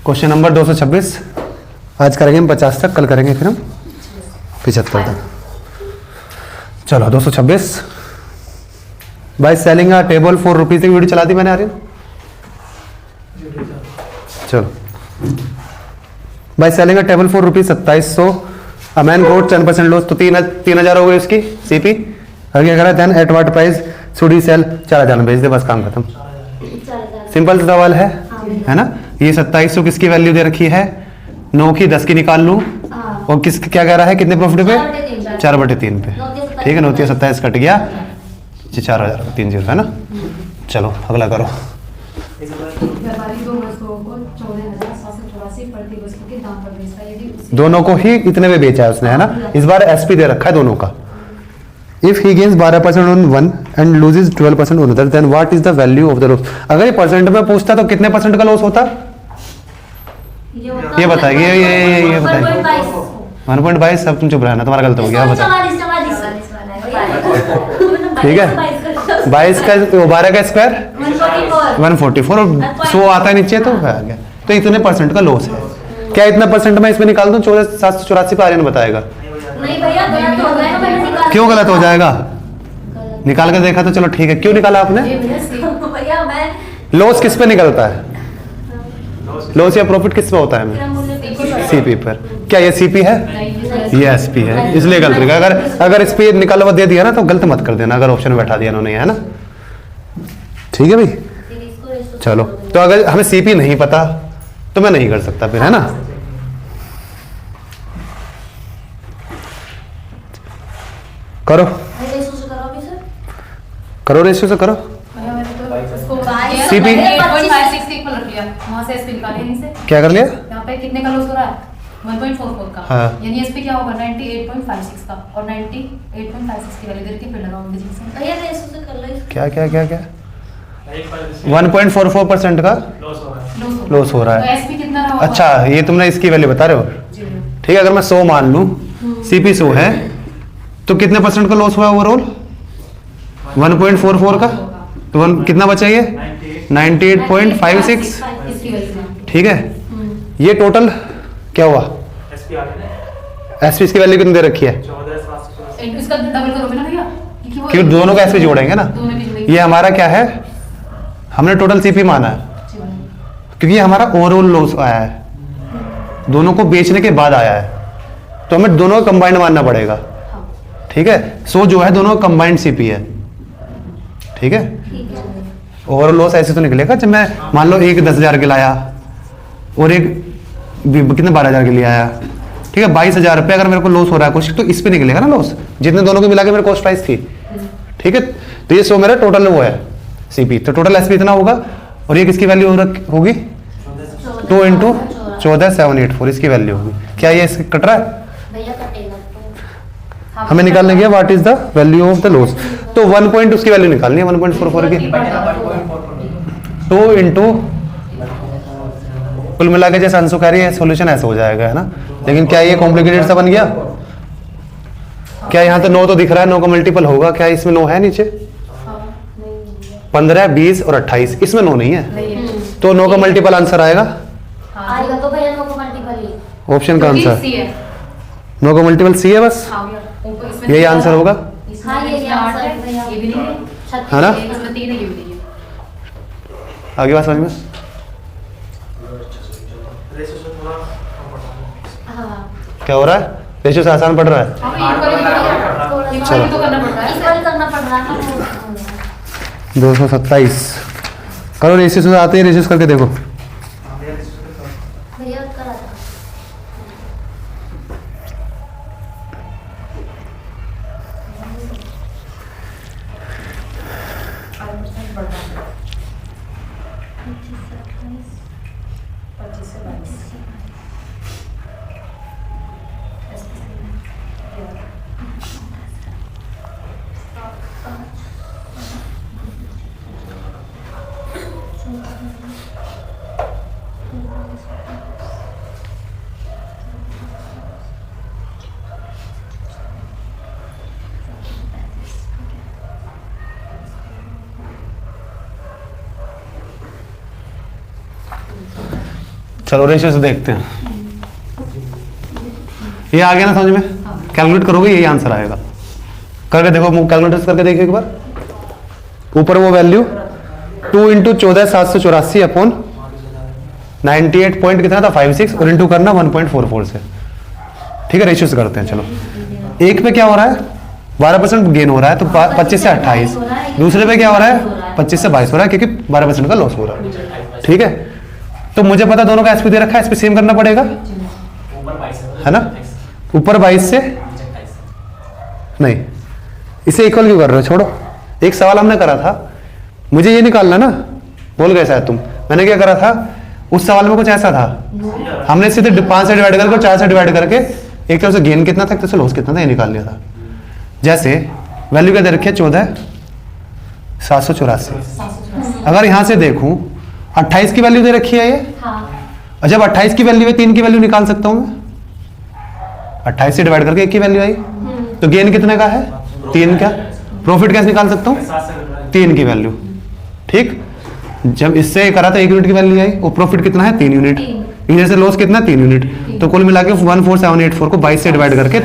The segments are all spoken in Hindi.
क्वेश्चन नंबर 226 आज करेंगे हम 50 तक, कल करेंगे फिर हम 75 तक। चलो 226 by selling a table for rupees की वीडियो चला दी मैंने आर्यन। चलो by selling a table for rupees 2700 a man got 10% loss, तो 3000 हो गई उसकी सीपी। आगे कह रहा है then at what price should he sell, 4000 में बेच दे, बस काम खत्म। सिंपल सवाल है ना। ये 2700 किसकी वैल्यू दे रखी है, 9 की 10 की निकाल लूं, और किस क्या कह रहा है कितने प्रॉफिट पे, 4/3 पे। ठीक है, 9 27 कट गया, 4030 है ना। चलो अगला करो। दोनों को ही इतने में बेचा है उसने, है ना। इस बार एसपी दे रखा है दोनों का। If he gains 12% on one and loses 12% on other, then what is the value of the loss. अगर ये परसेंट में पूछता तो कितने परसेंट का लॉस होता, ये बताइए, ये बताइए। 1.22। अब तुम चुप रहना, तुम्हारा गलत हो गया, बता। ठीक है, 22 का 12 का स्क्वायर 144, 100 आता है नीचे तो आ गया। तो इतने परसेंट का लॉस है। क्या इतना परसेंट मैं इसमें निकाल दूं, 784 पे आर्यन बताएगा। नहीं भैया गलत हो जाएगा, मैंने निकाल। क्यों गलत हो जाएगा, निकाल के देखा तो चलो ठीक है। क्यों निकाला आपने, भैया मैं लॉस किस पे निकलता है, लॉस या प्रॉफिट किस पे होता है हमें, सीपी पर। क्या ये सीपी है, ये एसपी है, इसलिए गलत लिखा। अगर इस पे निकाला हुआ दे दिया ना तो गलत मत कर देना, अगर ऑप्शन में बैठा दिया उन्होंने, है ना। ठीक है भाई। चलो तो अगर हमें सीपी नहीं पता तो मैं नहीं कर सकता फिर, है ना। करो करो, रेशियो से करो। सीपी क्या कर लिया, यहाँ पे कितने का लॉस हो रहा है, 1.44 का। हाँ। यानी एसपी क्या होगा 98.56 का, और 98.56 की वैल्यू देके फिर लगाऊंगी जिससे भैया रेशो से कर लो। क्या क्या क्या क्या 1.44% का लॉस हो रहा है। एसपी कितना रहा होगा? अच्छा, ये तुमने इसकी वैल्यू बता रहे हो। ठीक है, अगर मैं 100 मान लूं, सीपी 100 है, तो कितने परसेंट का लॉस हुआ ओवरऑल, 1.44 का। तो कितना बचा ये 98.56। ठीक है, ये टोटल क्या हुआ, एसपी की वैल्यू कितनी दे रखी है, इसका डबल करोगे ना भैया, क्योंकि दोनों का एसपी जोड़ेंगे ना। ये हमारा क्या है, हमने टोटल सीपी माना है, क्योंकि ये हमारा ओवरऑल लॉस आया है, दोनों को बेचने के बाद आया है, तो हमें दोनों का कंबाइंड मानना पड़ेगा। ठीक है, सो जो है दोनों का कंबाइंड सीपी है। ठीक है, ओवरऑल लॉस ऐसे तो निकलेगा जब मैं मान लो एक 10,000 के लाया और एक कितने 12,000 के लिए आया। ठीक है, 22,000 रुपये अगर मेरे को लॉस हो रहा है कुछ, तो इस पे निकलेगा ना लॉस, जितने दोनों को मिला के मेरे कॉस्ट प्राइस थी। ठीक है, तो ये 100 मेरा टोटल वो है सीपी, तो टोटल एसपी इतना होगा। और ये किसकी वैल्यू होगी, 2 × 14,784 इसकी वैल्यू होगी। क्या ये कट रहा है, भैया कटेगा तो हमें निकालने गया what is the value of the loss. तो 1 पॉइंट उसकी वैल्यू निकालनी है, 1.44 की 2 × कुल मिला के जैसे अंशु कह रही है सॉल्यूशन ऐसा हो जाएगा, है ना। लेकिन क्या ये कॉम्प्लिकेटेड सा बन गया, क्या यहाँ तो 9 तो दिख रहा है, 9 का मल्टीपल होगा, क्या इसमें 9 है नीचे, 15, 20 और 28, इसमें 9 नहीं है, तो 9 का मल्टीपल आंसर आएगा, आएगा तो भैया 9 को मल्टीपल ही। ऑप्शन का आंसर 9 का मल्टीपल सी है, बस यही आंसर होगा, हाँ ये आंसर है भैया, ये भी नहीं है, है ना। इसमें 3 है, ये भी नहीं है। आगे बात समझ में, हाँ क्या हो रहा है, रेशियो से आसान पड़ रहा है। चलो तो करना पड़ रहा है, इक्वल करना पड़ रहा है ना। 227 करो, रेशियो से आते हैं, रेशियो करके देखो। भैया करा था। चलो रेशियो से देखते हैं। ये आ गया ना समझ में? कैलकुलेट करोगे यही आंसर आएगा। करके देखो, कैलकुलेटर करके देखिए एक बार। ऊपर वो वैल्यू 2 इंटू 14,784 अपॉन 98 पॉइंट कितना था 56 और इंटू करना 1.44 से। ठीक है, रेशियो से करते हैं। चलो एक पे क्या हो रहा है 12% गेन हो रहा है तो 25 से 28। दूसरे पे क्या हो रहा है 25 से 22 हो रहा है क्योंकि 12% का लॉस हो रहा है। ठीक है, तो मुझे पता दोनों का एसपी दे रखा है, एसपी सेम करना पड़ेगा है ना। ऊपर 22 से नहीं, इसे इक्वल क्यों कर रहे हो? छोड़ो, एक सवाल हमने करा था, मुझे ये निकालना ना, बोल गए शायद तुम। मैंने क्या करा था उस सवाल में कुछ ऐसा था, हमने सीधे 5 से डिवाइड करके 4 से डिवाइड करके एक तरफ से गेन कितना था एक तरफ से लॉस कितना था ये निकाल लिया था। जैसे वैल्यू क्या दे रखी है 14,784। अगर यहां से देखूं 28 की वैल्यू दे रखी है ये। और जब 28 की वैल्यू है 3 की वैल्यू निकाल सकता हूं मैं। 28 से डिवाइड करके 1 की वैल्यू आई तो गेन कितने का है 3 का। प्रॉफिट कैसे निकाल सकता हूं 3 की वैल्यू। ठीक, जब इससे करा था 1 यूनिट की वैल्यू आई और प्रॉफिट कितना है 3 यूनिट। इधर से लॉस कितना 3 यूनिट। तो कुल मिला के 14784 को 22 से डिवाइड करके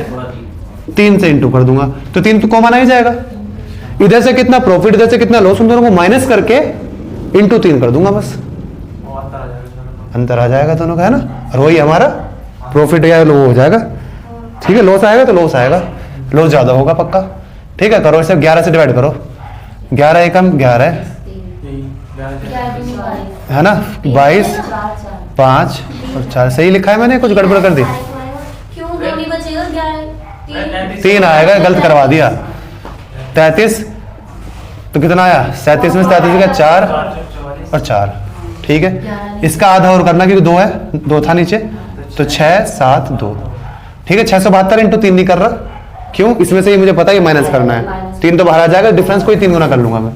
3 से इंटू कर दूंगा तो 3 तो कॉमन आ ही जाएगा। इधर से कितना प्रॉफिट इधर से कितना लॉस, उन दोनों को माइनस करके इंटू 3 कर दूंगा, बस अंतर आ जाएगा दोनों का, है ना। और वही हमारा प्रॉफिट या लो हो जाएगा। ठीक है, लॉस आएगा तो लॉस आएगा, लॉस ज्यादा होगा पक्का। ठीक है, करो इसे 11 से डिवाइड करो, 11 एकम 11 है ना, 22 5 और 4 सही लिखा है मैंने, कुछ गड़बड़ कर दी। क्यों दो नहीं बचेगा 3 आएगा, गलत करवा दिया। 33 तो कितना आया 37 में 37 का 4 और 4। ठीक है, इसका आधा और करना क्योंकि 2 है, 2 था नीचे तो 6 7 2। ठीक है, 672 इंटू 3 नहीं कर रहा, क्यों? इसमें से ये मुझे पता है ये माइनस करना है, 3 तो बाहर आ जाएगा, डिफरेंस को ही 3 गुना कर लूंगा मैं।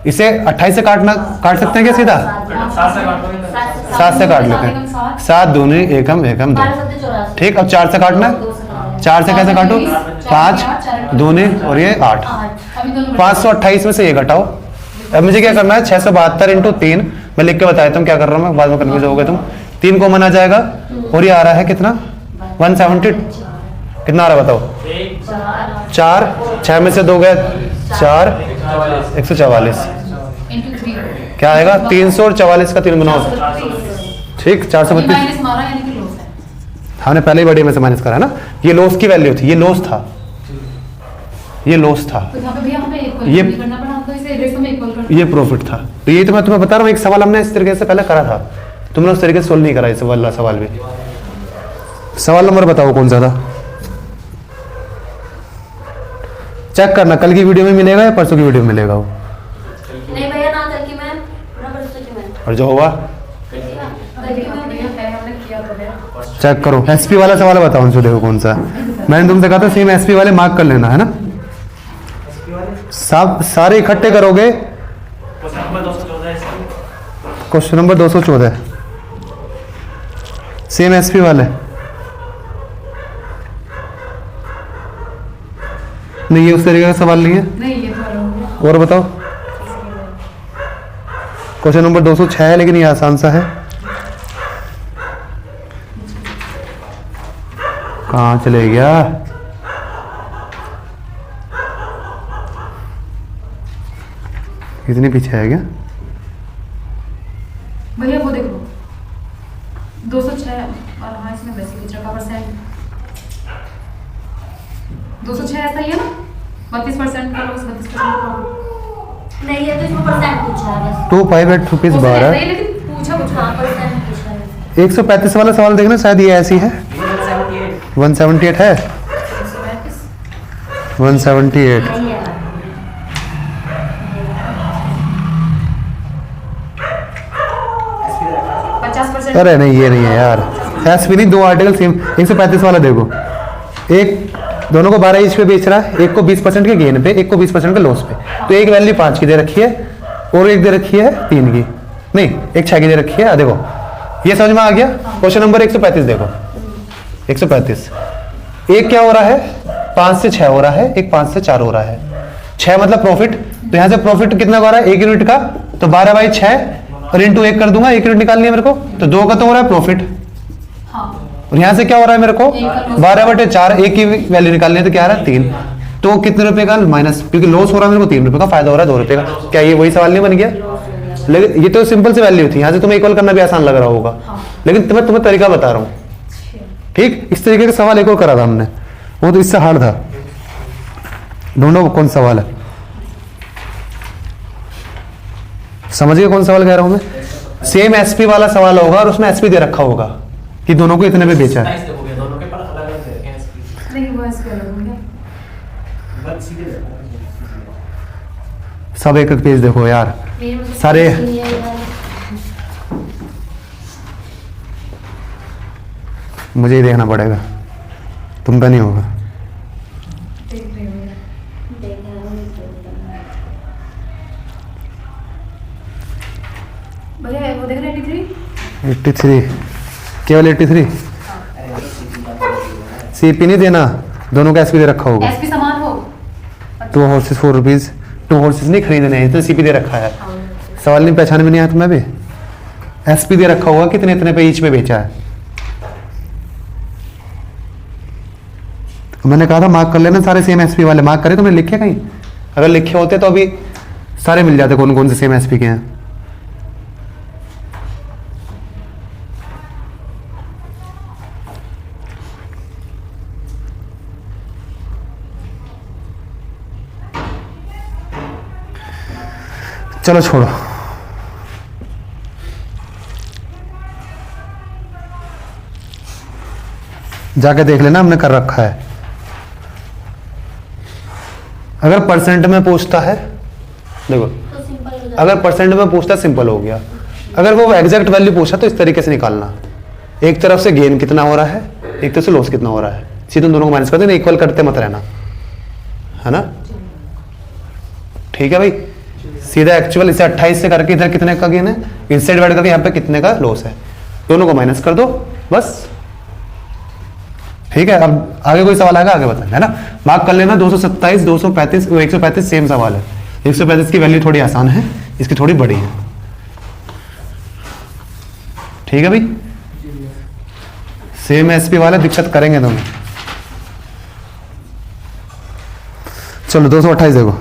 इसे 28 से काट सकते हैं क्या सीधा? 7 से काट लेते हैं, 7 दूनी एकम एकम 2। ठीक, अब 4 से काटना है, 4 से कैसे काटो 5 दूनी और ये 8। 528 में से ये घटाओ। अब मुझे क्या करना है 672 इंटू 3 मैं लिख के बताया तुम क्या कर रहा हूँ मैं, बाद में कन्फ्यूज हो गए तुम। 3 को मना जाएगा और ये आ रहा है कितना 170 कितना आ रहा है बताओ 4 6 में से 2 गए 4 144 क्या आएगा 344 का 3 गुना होता। ठीक, 432 हमने पहले ही बड़ी में से माइनस करा ना। ये लॉस की वैल्यू थी, ये लॉस था, ये लॉस था, ये प्रॉफिट था। तो ये तो मैं तुम्हें बता रहा हूँ, एक सवाल हमने इस तरीके से पहले करा था, तुमने उस तरीके से सोल्व नहीं करा इस वाला सवाल भी। सवाल नंबर बताओ कौन सा था, चेक करना, कल की वीडियो में मिलेगा या परसों की वीडियो में मिलेगा वो। नहीं भैया ना कल की मैम, ना परसों की मैम। और जो होगा कल की मैम चेक करो। एसपी वाला सवाल बताओ उनसे, देखो कौन सा। मैंने तुमसे कहा था सेम एसपी वाले मार्क कर लेना, है ना। सब सारे इकट्ठे करोगे। क्वेश्चन नंबर 214 सेम एसपी वाले नहीं, ये उस तरीके का सवाल नहीं है। और बताओ, क्वेश्चन नंबर 206 है लेकिन ये आसान सा है। कहाँ चले गया? इतने पीछे है क्या भैया? वो देखो 206 और हाँ इसमें बेसिक का परसेंट 206 ऐसा ही है ना, 32% का लॉस 32% प्रॉफिट नहीं है तो इसमें परसेंट पूछा है बस। 258 रुपीज 12 लेकिन पूछा कुछ हाँ परसेंट पूछा है। 135 वाला सवाल देखना, शायद ये ऐसी है 178 है 178 नहीं है 50%। अरे नहीं ये नहीं है यार, एसपी नहीं, 2 आर्टिकल सेम। 135 वाला देखो, एक दोनों को 12 ईच पे बेच रहा है, एक को 20% के गेन पे, एक को 20% के लॉस पे। तो एक वैल्यू 5 की दे रखी है और एक दे रखी है 3 की, नहीं एक 6 की दे रखी है। देखो ये समझ में आ गया। क्वेश्चन नंबर 135 देखो, 135 एक क्या हो रहा है 5 से 6 हो रहा है, एक 5 से 4 हो रहा है। 6 मतलब प्रॉफिट, तो यहाँ से प्रॉफिट कितना हो रहा है 1 यूनिट का, तो 12/6 और इंटू 1 कर दूंगा, 1 यूनिट निकालनी है मेरे को, तो 2 का तो हो रहा है प्रॉफिट, हाँ और यहाँ से क्या हो रहा है मेरे को 12/4, 1 की वैल्यू निकालनी है तो क्या आ रहा है 3, तो कितने रुपए का माइनस, क्योंकि लॉस हो रहा है मेरे को 3 रुपए का, फायदा हो रहा है 2 रुपए का। क्या ये वही सवाल नहीं बन गया? लेकिन ये तो सिंपल सी वैल्यू थी, यहाँ से तुम्हें इक्वल करना भी आसान लग रहा होगा, लेकिन तुम्हें तरीका बता रहा हूँ। ठीक, इस तरीके का सवाल एक और करा था हमने, वो तो इससे हार्ड था। ढूंढो कौन सवाल है, समझिए कौन सवाल कह रहा हूं मैं। सेम एसपी वाला सवाल होगा और उसमें एसपी दे रखा होगा कि दोनों को इतने पे बेचा है। नहीं वो ऐसे अलग होंगे। सब एक एक पेज देखो यार, मेरे में तो सारे कुछ नहीं है यार। मुझे ही देखना पड़ेगा, तुम पे नहीं होगा। देख रही हूँ मैं। देखा है, नहीं देखा। भैया वो देख रहे हैं 83? 83, केवल 83। सीपी नहीं देना, दोनों का एसपी दे रखा होगा। एसपी समान हो। 2 हॉर्सेस 4 रुपीज, 2 हॉर्सेस नहीं खरीदने हैं, तो सीपी दे रखा है। सवाल नहीं पहचान में नहीं आया तुम्हें भी, एसपी दे रखा होगा कितने इतने पे ईच पे बेचा है। मैंने कहा था मार्क कर लेना, सारे सेम एसपी वाले मार्क करे, तुमने लिखे कहीं? अगर लिखे होते तो अभी सारे मिल जाते कौन कौन से सेम एसपी के हैं। चलो छोड़ो, जाके देख लेना, हमने कर रखा है। अगर परसेंट में पूछता है, देखो तो सिंपल हो जाता अगर परसेंट में पूछता सिंपल हो गया, अगर वो एग्जैक्ट वैल्यू पूछा तो इस तरीके से निकालना, एक तरफ से गेन कितना हो रहा है, एक तरफ से लॉस कितना हो रहा है, सीधे दोनों को माइनस कर देना, इक्वल करते मत रहना, है ना। ठीक है भाई, सीधा एक्चुअल इसे 28 से करके इधर कितने का गेन है, इनसे डिवाइड करके यहाँ पे कितने का लॉस है, दोनों को माइनस कर दो बस। ठीक है, अब आगे कोई सवाल आएगा आगे बताना, है ना। मार्क कर लेना 227, 235, 135 सेम सवाल है। 135 की वैल्यू थोड़ी आसान है, इसकी थोड़ी बड़ी है। ठीक है भाई, सेम एसपी वाले दिक्कत करेंगे दोनों। चलो 228 देखो।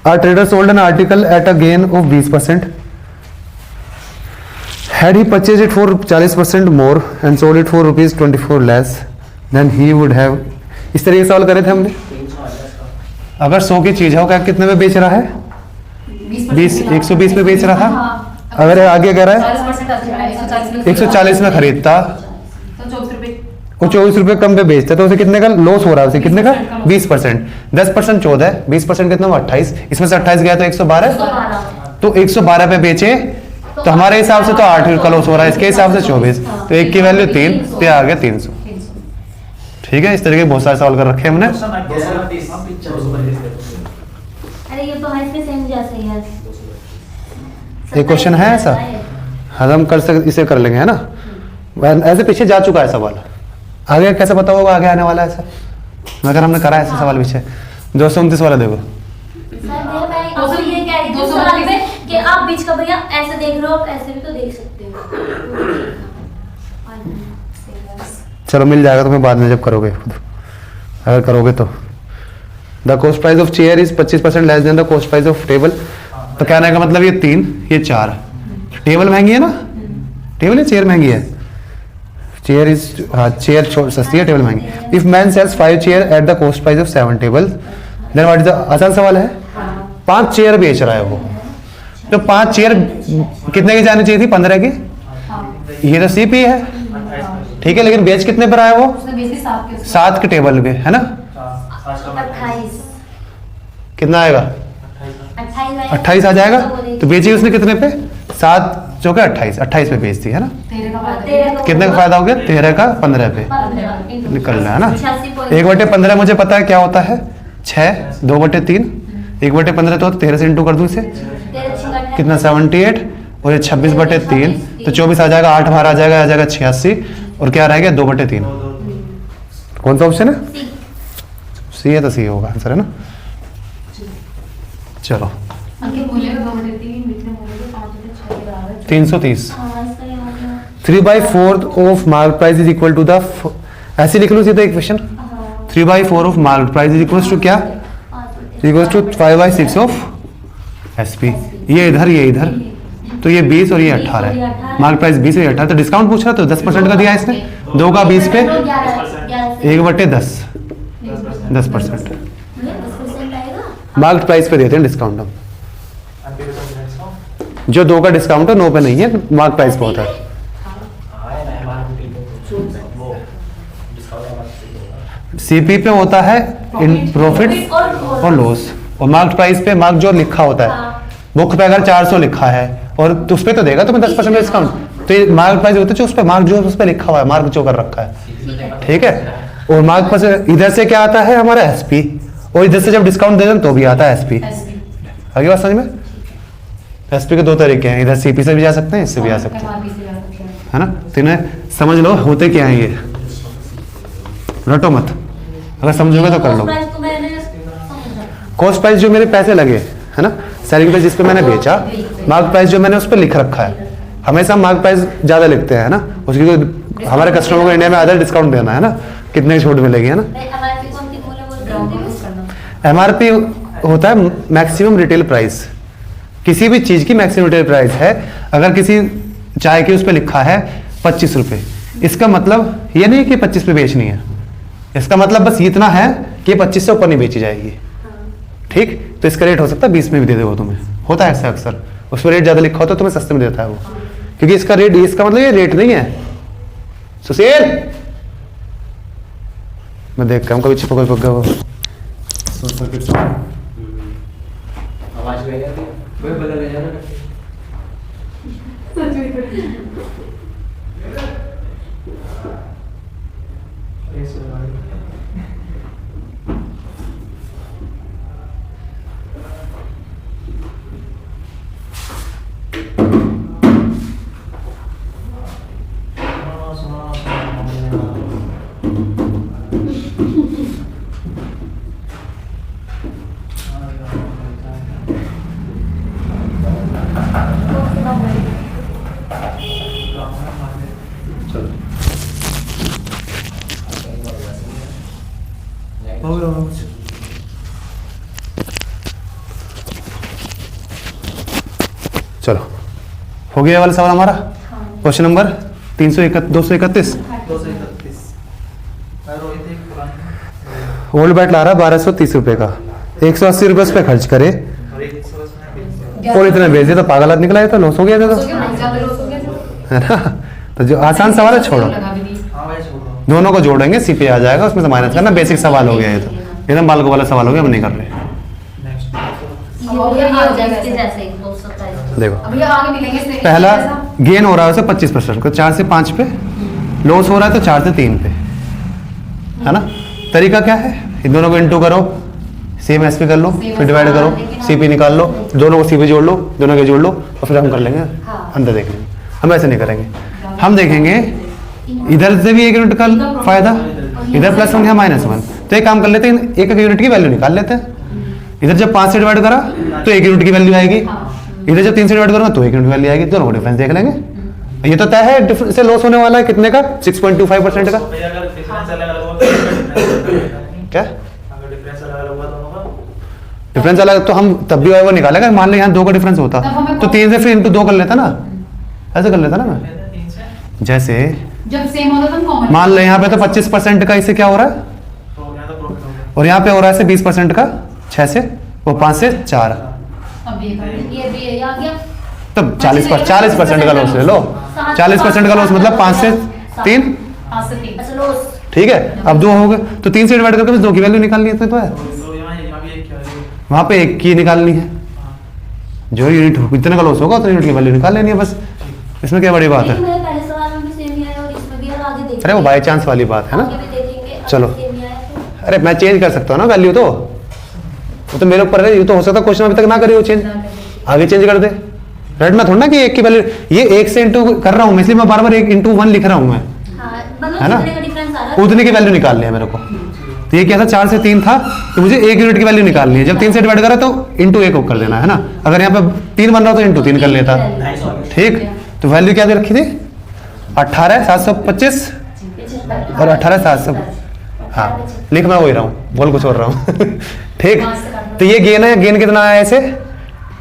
A trader sold an article at a gain of 20%. Had he purchased it for 40% more and sold it for rupees 24 less, then he would have। इस तरीके से सवाल करे थे हमने। अगर 100 की चीज है, वो क्या कितने में बेच रहा है? 20, 120 में बेच रहा था। अगर आगे कह रहा है 140 में खरीदता, तो 24 रुपए। वो 24 रुपए कम पे बेचता है, तो उसे कितने का लॉस हो रहा है? उसे कितने का? 20%। 10% 14, 20% कितना हुआ? 28। इसमें से 28 गया तो 112, तो 112 पे बेचे, तो हमारे हिसाब से तो 8 का लॉस हो रहा है, इसके हिसाब से 24, तो एक की वैल्यू 3, तो आ गया 300। ठीक है, इस तरीके के बहुत सारे सवाल कर रखे हैं हमने। अरे ये तो है इसके सेम जैसे ही है। एक क्वेश्चन है ऐसा, हम कर सकते, इसे कर लेंगे, है ना। ऐसे पीछे जा चुका है सवाल, आगे कैसे पता होगा आगे आने वाला है ऐसा, अगर हमने करा ऐसे सवाल पीछे। 229 वाला देखो। सर मैं आपसे ये कह रही थी सवाल में कि आप बीच का भैया ऐसे देख रहे हो, आप ऐसे भी तो देख सकते हो। चलो मिल जाएगा तुम्हें बाद में जब करोगे खुद, अगर करोगे तो। The cost price of chair is 25% less than the cost price of table. तो कहने का मतलब ये 3, ये 4। टेबल महंगी है ना, टेबल या चेयर महंगी है? चेयर इज, हाँ चेयर सस्ती है, टेबल महंगी। If man sells 5 chair at the cost price of 7 table, then what is the, आसान सवाल है। 5 चेयर बेच रहा है वो, तो 5 चेयर कितने की जानी चाहिए थी? 15 की। ये तो सीपी है, ठीक है, लेकिन बेच कितने पर आया वो? 7 के टेबल पे, है ना। 28 कितना आएगा? 28 आ जाएगा। तो बेची उसने कितने पे? 7 जो कि 28 पे बेचती है ना। कितने का फायदा हो गया? 13 का 15 पे निकल रहा है ना। 1/15 मुझे पता है क्या होता है, 6, 2/3, 1/15 तो 13 से इंटू कर दूं इसे, कितना 78, और ये 26/3, तो 24 आ जाएगा, 8 बाहर आ जाएगा 86, और क्या रहेगा 2/3। कौन सा ऑप्शन है? सी है, तो सी होगा आंसर, है ना। चलो 330। हाँ इसका ये हो गया। 3/4 of mark price is equal to the, ऐसे लिख लो सीधा इक्वेशन। हाँ 3/4 of mark price is equal to क्या, इक्वल टू 5/6 ऑफ एसपी। ये इधर, तो ये 20 और ये 18 है। मार्क प्राइस 20 और ये 18, तो डिस्काउंट पूछ रहा तो 10% का दिया है इसने, 2 का 20 पे 1/10, 10%। 10% आएगा। मार्क प्राइस पे देते हैं डिस्काउंट हम, जो 2 का डिस्काउंट है 9 पे नहीं है, मार्क प्राइस पे होता है। सीपी पे होता है इन प्रॉफिट और लॉस, और मार्क प्राइस पे मार्क जो लिखा होता है, बुक पे अगर 400 लिखा है और उस पे तो देगा तुम्हें 10% डिस्काउंट, तो ये मार्क प्राइस होता है जो उस पे मार्क जो उस पे लिखा हुआ है, मार्क जो कर रखा है, ठीक है। और मार्क पर से इधर से क्या आता है हमारा एसपी, और इधर से जब डिस्काउंट दे दें तो भी आता है एसपी। आगे बात समझ में। एसपी के 2 तरीके हैं, इधर सीपी से भी जा सकते हैं, इससे भी आ सकते हैं, है ना। तो इन्हें समझ लो होते क्या है, ये रटो मत, अगर समझोगे तो कर लो। कॉस्ट प्राइस जो मेरे पैसे लगे, है ना, सेलिंग प्राइस जिस पे मैंने बेचा, मार्क प्राइस जो मैंने उस पर लिख रखा है, हमेशा मार्क प्राइस ज्यादा लिखते हैं, है ना, उसकी तो हमारे कस्टमर को इंडिया में आधा डिस्काउंट देना है ना, कितने की छूट मिलेगी, है ना। एमआरपी होता है मैक्सिमम रिटेल प्राइस, किसी भी चीज की मैक्सिमम रिटेल प्राइस है। अगर किसी चाय की उस पर लिखा है 25 रुपये, इसका मतलब ये नहीं कि 25 पे बेचनी है, इसका मतलब बस इतना है कि 25 से ऊपर नहीं बेची जाएगी, ठीक। तो इसका रेट हो सकता है 20 में भी दे दे वो तुम्हें, होता है ऐसा अक्सर, उस पर रेट ज्यादा लिखा होता है तुम्हें सस्ते में देता है वो, क्योंकि इसका रेट, इसका मतलब ये रेट नहीं है। सुशील, मैं देख कर कभी छिपक गया वो आवाज गई है, वो बदल गया ना। चलो, हो गया वाला सवाल हमारा। Question number 231। ओल्ड बैट ला रहा 1230 रुपए का, 180 रुपए उस पर खर्च करे और इतना बेच दिया तो पागल आदमी निकला, तो लॉस हो गया था, है ना। तो जो आसान सवाल है छोड़ो, दोनों को जोड़ेंगे, सीपी आ जाएगा, उसमें से माइनस करना, बेसिक सवाल हो गया ये तो, एकदम बालको वाला सवाल हो गया, हम नहीं कर रहे। देखो पहला गेन हो रहा है उसे 25%, 4 से 5 पे, लॉस हो रहा है तो 4 से 3 पे, है ना। तरीका क्या है, इन दोनों को इंटू करो, सेम एसपी कर लो, फिर डिवाइड करो, सीपी निकाल लो, दोनों को सीपी जोड़ लो, दोनों के जोड़ लो, और फिर हम कर लेंगे अंदर देख लेंगे। हम ऐसे नहीं करेंगे, हम देखेंगे इधर से भी 1 यूनिट का फायदा, इधर +1 है -1, तो एक काम कर लेते हैं, एक यूनिट की वैल्यू निकाल लेते हैं। इधर जब 5 से डिवाइड करा तो 1 यूनिट की वैल्यू आएगी, इधर जब 3 से डिवाइड करूंगा तो 1 यूनिट की वैल्यू आएगी, दोनों को डिफरेंस देख लेंगे। ये तो तय है डिफरेंस से लॉस होने वाला है कितने का, 6.25% का। क्या डिफरेंस अलग, तो हम तब भी वो निकालेगा, मान लो यहाँ 2 का डिफरेंस होता तो 3 से फिर इंटू 2 कर लेता ना, ऐसे कर लेता ना मैं। जैसे जब सेम होता तो कॉमन, मान लो यहाँ पे तो 25% का इससे क्या हो रहा है, और यहाँ पे हो रहा है 20% का, 6 से, वो 5 से 4, अब ये ये भी आ गया। तब 40% का लॉस ले लो, 40% का लॉस मतलब 5 से 3, 5 से 3 अच्छा लॉस, ठीक है। अब 2 हो गए तो 3 से डिवाइड करके बस 2 की वैल्यू निकालनी है, तो है वहां पे 1 की निकालनी है, जो यूनिट इतने का लॉस होगा उतने यूनिट की वैल्यू निकाल लेनी है बस, इसमें क्या बड़ी बात है। मेरे पहले सवाल में भी सेम ही आया और इसमें भी, और आगे देखेंगे। अरे वो बाई चांस वाली बात है ना, आगे भी देखेंगे, चलो। आगे सेम ही आया तो। अरे मैं चेंज कर सकता हूँ ना वैल्यू, तो वो तो मेरे ऊपर है, ये तो हो सकता है क्वेश्चन अभी तक ना करे वो चेंज, आगे चेंज कर दे। रटना थोड़ा ना कि 1 की वैल्यू, ये 1 से इंटू कर रहा हूँ मैं, इसलिए मैं बार बार 1/1 लिख रहा हूँ मैं, हाँ, मतलब है ना, कितने का डिफरेंस आ रहा है? उतने की वैल्यू निकालनी है मेरे को। तो ये क्या था, 4 से 3 था, तो मुझे 1 यूनिट की वैल्यू निकालनी है। जब 3 से डिवाइड करा तो इंटू 1 कर देना है ना, अगर यहाँ पे 3 बन रहा तो इंटू 3 कर लेता, ठीक। तो वैल्यू क्या दे रखी थी 18,725 और 18,700। हाँ लिख मैं वही रहा हूँ, बोल कुछ और रहा हूँ ठीक। तो ये गेन है, गेन कितना आया ऐसे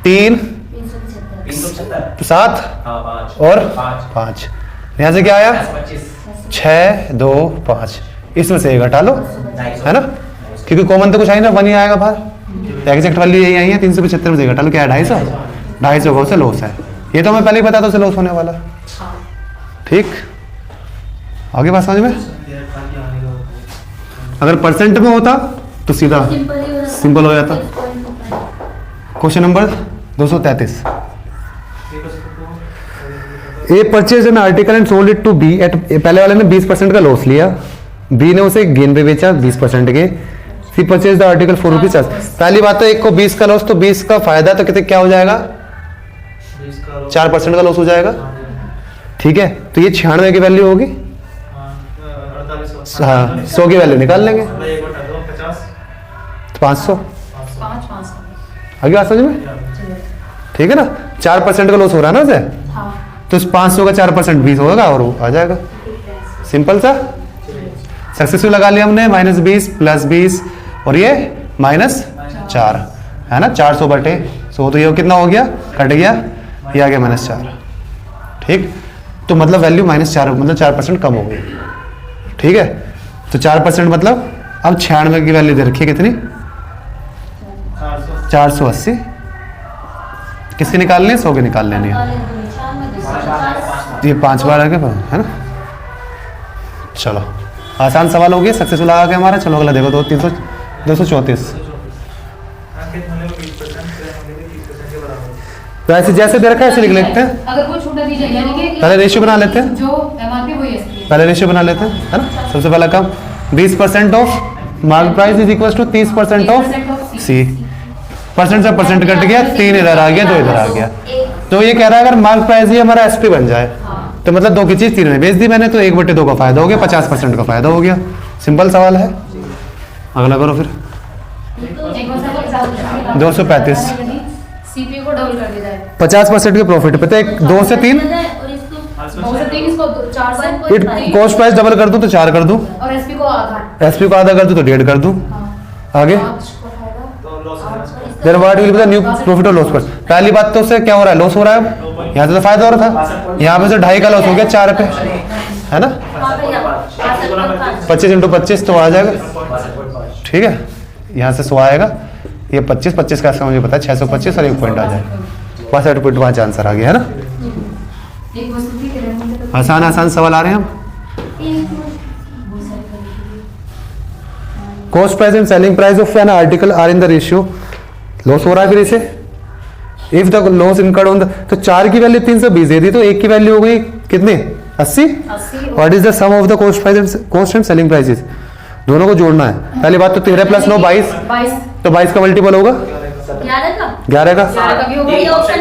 3 375 7 हाँ 5 और 5 5। यहाँ से क्या आया 25 6 2 5, इसमें से 1 घटा लो, है ना, क्योंकि कॉमन तो कुछ आई ना, 1 ही आएगा बाहर। एग्जैक्ट वैल्यू यही आई है 375 में से घटा लो, क्या है 250 का उसे लॉस है। ये तो मैं पहले ही बता था उसे लॉस होने वाला। ठीक, आगे बात समझ में। अगर परसेंट में होता तो सीधा सिंपल हो जाता। Question number 233, A purchase an article and sold it to B at, पहले वाले ने 20% का लॉस लिया, बी ने उसे गेन पे बेचा 20% के। C purchase the article for rupees. पहली बात है एक को 20 का लॉस, तो 20 का फायदा तो कितने क्या हो जाएगा 4% का लॉस हो जाएगा। ठीक है, तो ये 96 की वैल्यू होगी। हाँ 100 की वैल्यू निकाल लेंगे तो 500। 500। आगे बात समझ में, ठीक है ना। 4% का लॉस हो रहा है ना उसे, तो इस 500 का 4% 20 होगा और वो आ जाएगा। सिंपल सा, सक्सेसफुल लगा लिया हमने। -20 +20 और ये -4 है ना, 400/100। तो ये कितना हो गया, कट गया, ये आ गया -4। ठीक, तो मतलब वैल्यू -4 मतलब 4% कम हो गई। ठीक है, तो 4% मतलब अब 96 की वैल्यू दे रखी है कितनी 480। किसकी निकालनी है, 100 की निकाल लेनी है। ये 5 बार आगे है ना। चलो आसान सवाल हो गया, सक्सेसफुल आ गया हमारा। चलो अगला देखो, 234। तो ऐसे जैसे दे रखा है ऐसे लिख लेते हैं। अगर कोई छूट दी जाए यानी कि पहले रेशियो बना लेते हैं, जो एमआरपी वही है। पहले रेशियो बना लेते हैं, है ना। सबसे पहला काम 20% of mark price is equal to 30% of C. Percent से परसेंट कट गया, 3 इधर आ गया, 2 इधर आ गया। तो ये कह रहा है अगर मार्क प्राइस ही हमारा एसपी बन जाए तो मतलब 2 की चीज 3 में बेच दी मैंने, तो 1/2 का फायदा हो गया, 50% का फायदा हो गया। सिंपल सवाल है। अगला करो फिर। 235 सीपीयू को डबल कर दिया जाए 50% के प्रॉफिट पे, तो 2 से 3 2 से 3 इसको 4 से इट कॉस्ट प्राइस डबल कर दूं तो 4 कर दूं, और एसपी को आधा। एसपी को आधा कर दूं तो 1.5 कर दूं। आगे there what will be the new profit और लॉस पर। पहली बात तो उससे क्या हो रहा है, लॉस हो रहा है। यहाँ से तो फायदा हो रहा था, यहाँ पे से 2.5 का लॉस हो गया 4 पे, है ना। 25 × 25 तो आ जाएगा। ठीक है, यहाँ से 100 आएगा, ये 25 का मुझे पता है 625 और 1 पॉइंट आ जाएगा। 62.5 आंसर आ गया, है ना। एक वस्तु की किरण आसान आसान सवाल आ रहे हैं हम। Cost price and selling price of an article are in the ratio. Loss हो रहा है फिर इसे, if the loss incurred on the, तो 4 की वैल्यू 320 दे दी, तो 1 की वैल्यू हो गई कितने 80। What is the sum of the cost and selling prices. दोनों को जोड़ना है। पहली बात तो 13 + 9 22, 22 तो 22 का मल्टीपल होगा 11 का,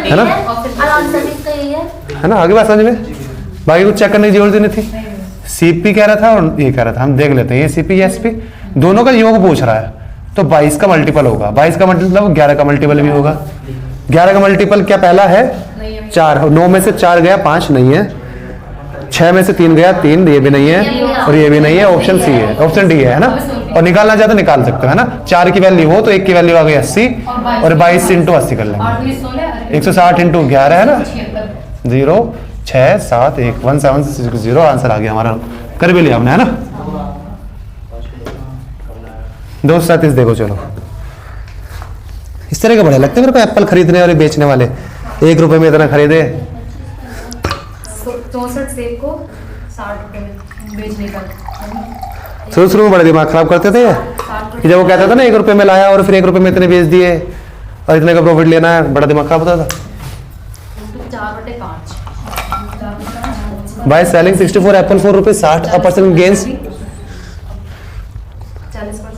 है ना। है ना, आगे बात समझ में। बाकी कुछ चेक करने की जरूरत नहीं थी। सीपी कह रहा था और ये कह रहा था, हम देख लेते हैं। ये सीपी एसपी दोनों का योग पूछ रहा है, तो 22 का मल्टीपल होगा। 22 का मतलब 11 का मल्टीपल भी होगा। 11 का मल्टीपल क्या पहला है 4, 9 में से 4 गया 5 नहीं है, 6 में से 3 गया 3, ये भी नहीं है और ये भी नहीं है। ऑप्शन सी है, ऑप्शन डी है ना। और निकालना चाहते निकाल सकते हो, है ना। 4 की वैल्यू हो तो 1 की वैल्यू आ गई 80 और 22 × 80 कर लेंगे। 160 × 11 है ना, 0 6 7 1 1760 आंसर आ गया हमारा। कर भी लिया हमने, है ना। 237 देखो। चलो इस तरह के बड़े लगते हैं मेरे को एप्पल खरीदने और बेचने वाले। 1 रुपए में इतना खरीदे, 64 सेब को 60 रुपए में बेचने का। शुरू में बड़े दिमाग खराब करते थे कि जब वो कहता था ना 1 रुपए में लाया और फिर 1 रुपए में इतने बेच दिए और इतने का प्रॉफिट लेना है, बड़ा दिमाग खराब होता था। 4/5 by selling 64 Apple for rupees 60% gains 40%।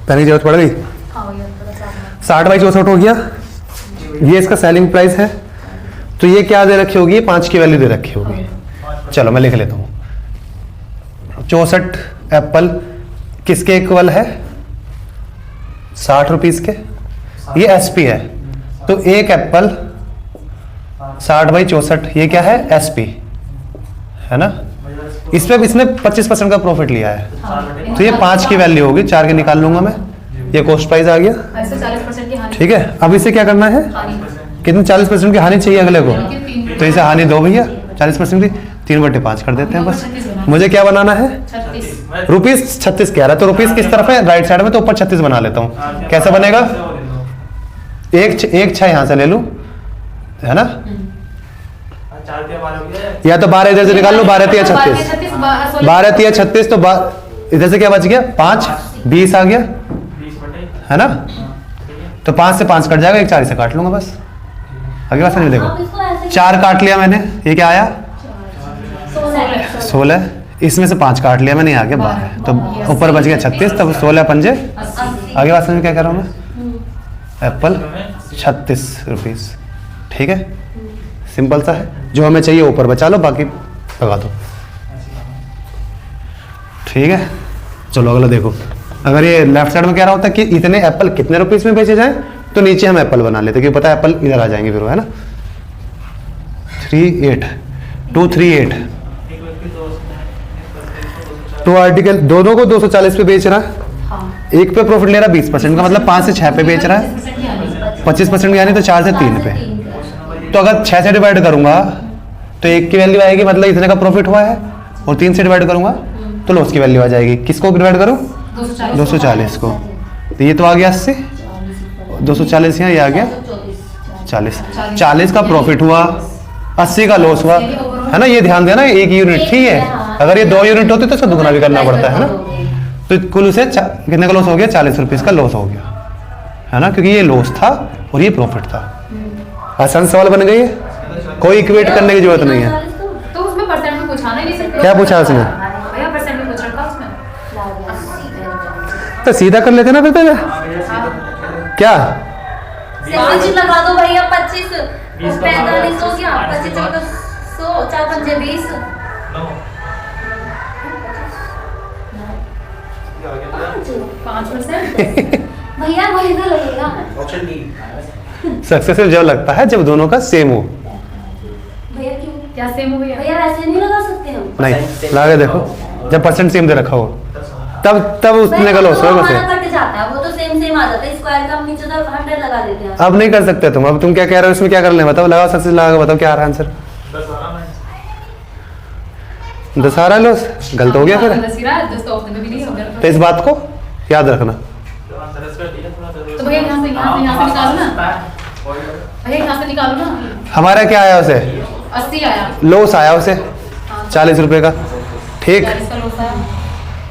पहले की जरूरत पड़ गई। हाँ भैया थोड़ा सा 60/64 हो गया। ये इसका सेलिंग प्राइस है, तो ये क्या दे रखी होगी, 5 की वैल्यू दे रखी होगी। चलो मैं लिख लेता हूँ। 64 एप्पल किसके इक्वल है, 60 रुपीज के, ये एसपी है। तो एक एप्पल 60/64, ये क्या है एसपी है ना। इस पे इसने 25% का प्रॉफिट लिया है, तो ये 5 की वैल्यू होगी, 4 के निकाल लूंगा मैं, ये कॉस्ट प्राइस आ गया। ऐसे 40% की हानि। ठीक है, अब इसे क्या करना है, हानि। कितनी 40% की हानि चाहिए अगले को, तीन। तो इसे हानि दो भैया 40% की, 3/5 कर देते हैं बस। मुझे क्या बनाना है, 36। रुपीस 36 कह रहा है, तो रुपीस किस तरफ है, राइट साइड में, तो ऊपर 36 बना लेता हूँ। कैसा बनेगा, एक 6 यहाँ से ले लूँ, है ना, या तो 12 इधर से निकाल लो, 12 3 36, 12 3 36, तो इधर से क्या बच गया 5, 20 आ गया, है ना। तो 5 से 5 कट जाएगा, एक 4 से काट लूंगा बस, आगे बात समझ। आप देखो इसको ऐसे 4 काट लिया मैंने, ये क्या आया 16, इसमें से 5 काट लिया मैंने, आ गया 12, तो ऊपर बच गया 36, तब 16 पंजे, 80। आगे बात समझ क्या कर रहा हूँ मैं, एप्पल 36 रुपीज। ठीक है, सिंपल सा है, जो हमें चाहिए ऊपर बचा लो, बाकी लगा दो। ठीक है, चलो अगला देखो। अगर ये लेफ्ट साइड में कह रहा होता कि इतने एप्पल कितने रुपीस में बेचे जाएं, तो नीचे हम एप्पल बना लेते, क्योंकि पता है एप्पल इधर आ जाएंगे फिर वो, है ना। 238 तो आर्टिकल दोनों को 240 पे बेच रहा है, हाँ। एक पे प्रॉफिट ले रहा है 20% का, मतलब 5 से 6 पे बेच रहा है, 25% की हानि। 25% यानी तो 4 से 3 पे। तो अगर 6 से डिवाइड करूंगा तो 1 की वैल्यू आएगी, मतलब इतने का प्रॉफिट हुआ है, और 3 से डिवाइड करूंगा तो लॉस की वैल्यू आ जाएगी। किसको डिवाइड करूं, 240 को, तो ये तो आ गया 80, 240 यहाँ, ये आ गया 40 का प्रॉफिट हुआ, 80 का लॉस हुआ, है ना। ये ध्यान देना, 1 यूनिट थी ये, अगर ये 2 यूनिट होती तो इसको दुगना भी करना पड़ता है ना। तो कुल उसे कितने का लॉस हो गया, 40 रुपीज का लॉस हो गया, है ना, क्योंकि ये लॉस था और ये प्रॉफिट था। आसान सवाल बन गई है, कोई इक्वेट करने की जरूरत नहीं है। तो उसमें परसेंट में पूछा ना, नहीं सिर्फ क्या पूछा उसमें? भैया परसेंट में पूछ रखा उसमें। तो सीधा कर लेते ना फिर पहले, क्या 5 लगा दो भैया, 25 45 हो गया, 25 100, 4 पंजे 20। 5%। भैया वही तो लगेगा। सक्सेसिव जब लगता है जब दोनों का सेम हो। भैया क्यों, क्या सेम हो भैया? भैया ऐसे नहीं लगा सकते हम। नहीं लगा के देखो, जब परसेंट सेम दे रखा हो तब उसने का लॉस होगा हमारा फिर। कट जाता है, वो तो सेम आ जाता है, स्क्वायर का हम नीचे तो 100 लगा देते हैं। अब नहीं कर सकते तुम, अब तुम क्या कह रहे हो, इसमें क्या करना है बताओ, लगाओ सक्सेस लगा के बताओ क्या आ रहा है आंसर। 10 आ रहा है लॉस, गलत हो गया फिर। तो इस बात को याद रखना। तो भैया यहाँ से निकालो ना, भैया यहाँ से निकालो ना। हमारा क्या आया उसे, 80 आया, लॉस आया उसे 40 रुपए का। ठीक, 40 का लॉस आया।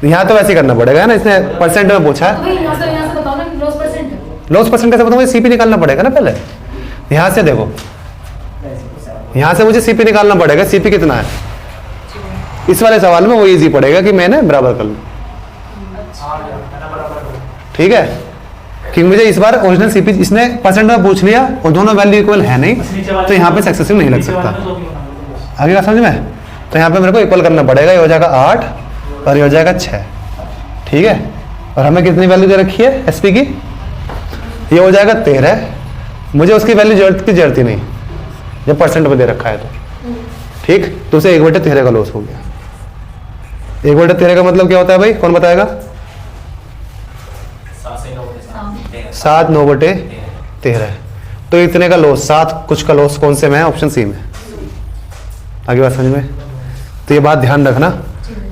यहाँ तो वैसे ही करना पड़ेगा, है ना, इसने परसेंट में पूछा तो है। भैया यहाँ से बताओ ना कि लॉस परसेंट। लॉस परसेंट कैसे बताऊँ, सीपी निकालना पड़ेगा ना पहले। यहाँ से देखो, यहाँ से मुझे सीपी निकालना पड़ेगा, सीपी कितना है। इस वाले सवाल में वो इजी पड़ेगा कि मैंने बराबर कर लूँ। ठीक है, कि मुझे इस बार ओरिजिनल सीपी इसने परसेंट में पूछ लिया और दोनों वैल्यू इक्वल है नहीं, तो यहाँ पे सक्सेसिव नहीं लग सकता। आगे बात समझ में, तो यहाँ पे मेरे को इक्वल करना पड़ेगा, ये हो जाएगा 8 और ये हो जाएगा 6। ठीक है, और हमें कितनी वैल्यू दे रखी है एसपी की, ये हो जाएगा 13। मुझे उसकी वैल्यू जरूरत ही नहीं जब परसेंट में दे रखा है तो। ठीक, तो उसे 1/13 का लॉस हो गया। 1/13 का मतलब क्या होता है भाई, कौन बताएगा? 7 9/13। तो इतने का लॉस, 7 कुछ का लॉस कौन से में है, ऑप्शन सी में। आगे बात समझ में, तो ये बात ध्यान रखना।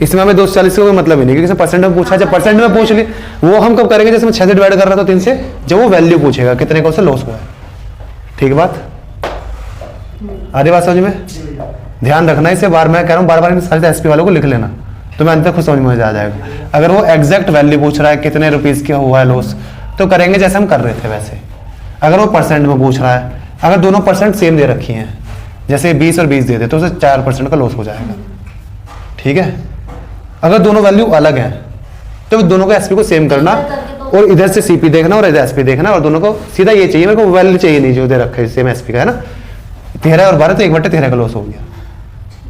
इसमें हमें 240 का कोई मतलब ही नहीं, क्योंकि परसेंट में पूछा, जब परसेंट में पूछ ली वो हम कब करेंगे, जैसे मैं 6 से डिवाइड कर रहा था 3 से, जब वो वैल्यू पूछेगा कितने का उसे लॉस हुआ है। ठीक बात, आधी बात समझ में, ध्यान रखना इसे। बार मैं कह रहा हूँ, बार बार सारे एसपी वालों को लिख लेना, तो मैं अंत तक खुद समझ में आ जाएगा। अगर वो एग्जैक्ट वैल्यू पूछ रहा है कितने रुपीज का हुआ है लॉस, तो करेंगे जैसे हम कर रहे थे वैसे। अगर वो परसेंट में पूछ रहा है, अगर दोनों परसेंट सेम दे रखी हैं, जैसे 20 और 20 दे दे, तो उसे 4% का लॉस हो जाएगा। ठीक है, अगर दोनों वैल्यू अलग हैं तो दोनों को एसपी को सेम करना, और इधर से सीपी देखना और इधर एसपी देखना, और दोनों को सीधा ये चाहिए, मेरे को वैल्यू चाहिए नहीं जो दे रखा है सेम एसपी का, है ना। 13 और 12 तो 1/13 का लॉस हो गया,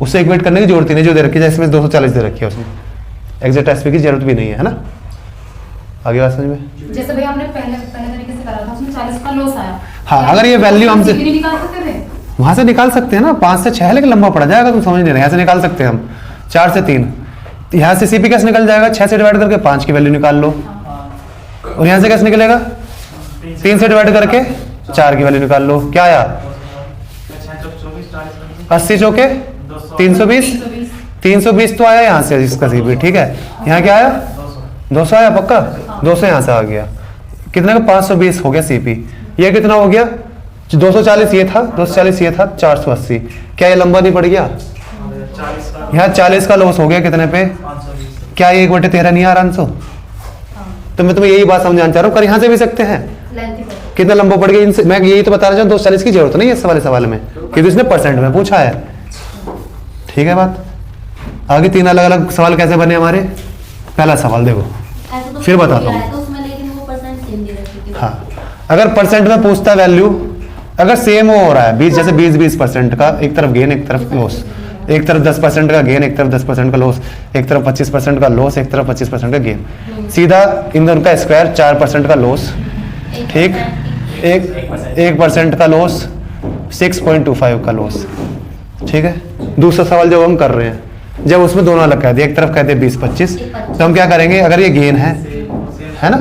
उससे इक्वेट करने की जरूरत ही नहीं जो दे रखी है, जैसे 240 दे रखी है उसमें, एग्जैक्ट एसपी की जरूरत भी नहीं है, है ना। आगे बात समझ में? जैसे भैया हमने पहले तरीके से करा था, उसमें 40 का लॉस आया। हाँ, अगर ये वैल्यू हमसे CP नहीं निकाल सकते थे? वहां से निकाल सकते हैं ना, 5 से 6 लेकिन लंबा पड़ जाएगा, तुम समझ नहीं रहे। यहाँ से निकाल सकते हैं हम 4 से 3, यहाँ से सीपी कैसे निकल जाएगा, 6 से डिवाइड करके 5 की वैल्यू निकाल लो, और यहाँ से कैसे निकलेगा, 3 से डिवाइड करके 4 की वैल्यू निकाल लो। क्या आया, 80 चौके 320, 320 तो आया यहाँ से इसका सीपी, ठीक है। यहाँ क्या आया, 200 आया पक्का, 200 यहाँ से आ गया, कितने का 520 हो गया सीपी। ये कितना हो गया, 240 ये था, 240 ये था, 480। क्या ये लंबा नहीं पड़ गया, यहाँ 40 का लॉस हो गया कितने पे, क्या ये 1/13 नहीं आ रहा आंसर? तो मैं तुम्हें यही बात समझाना चाह रहा हूँ, कर यहाँ से भी सकते हैं, कितना लंबा पड़ गया इनसे। मैं यही तो बता रहा हूँ, 240 की जरूरत नहीं है इस वाले सवाल में, क्योंकि इसने परसेंट में पूछा है, ठीक है बात। आगे 3 अलग अलग सवाल कैसे बने हमारे, पहला सवाल देखो, ऐसे तो फिर बताता हूँ। तो उसमें लेकिन वो परसेंट सेम दे रखी थी। हाँ, अगर परसेंट में पूछता वैल्यू, अगर सेम हो रहा है 20, जैसे 20% का, एक तरफ गेन एक तरफ लॉस, एक तरफ 10% का गेन एक तरफ 10% का लॉस, एक तरफ 25% का लॉस एक तरफ 25% का गेन, सीधा इन दोनों का स्क्वायर 4% का लॉस, ठीक, 1% का लॉस, 6.25 का लॉस, ठीक है। दूसरा सवाल जो हम कर रहे हैं, जब उसमें दोनों अलग कहते हैं, एक तरफ कहते हैं 20-25, तो हम क्या करेंगे, अगर ये गेन है ना,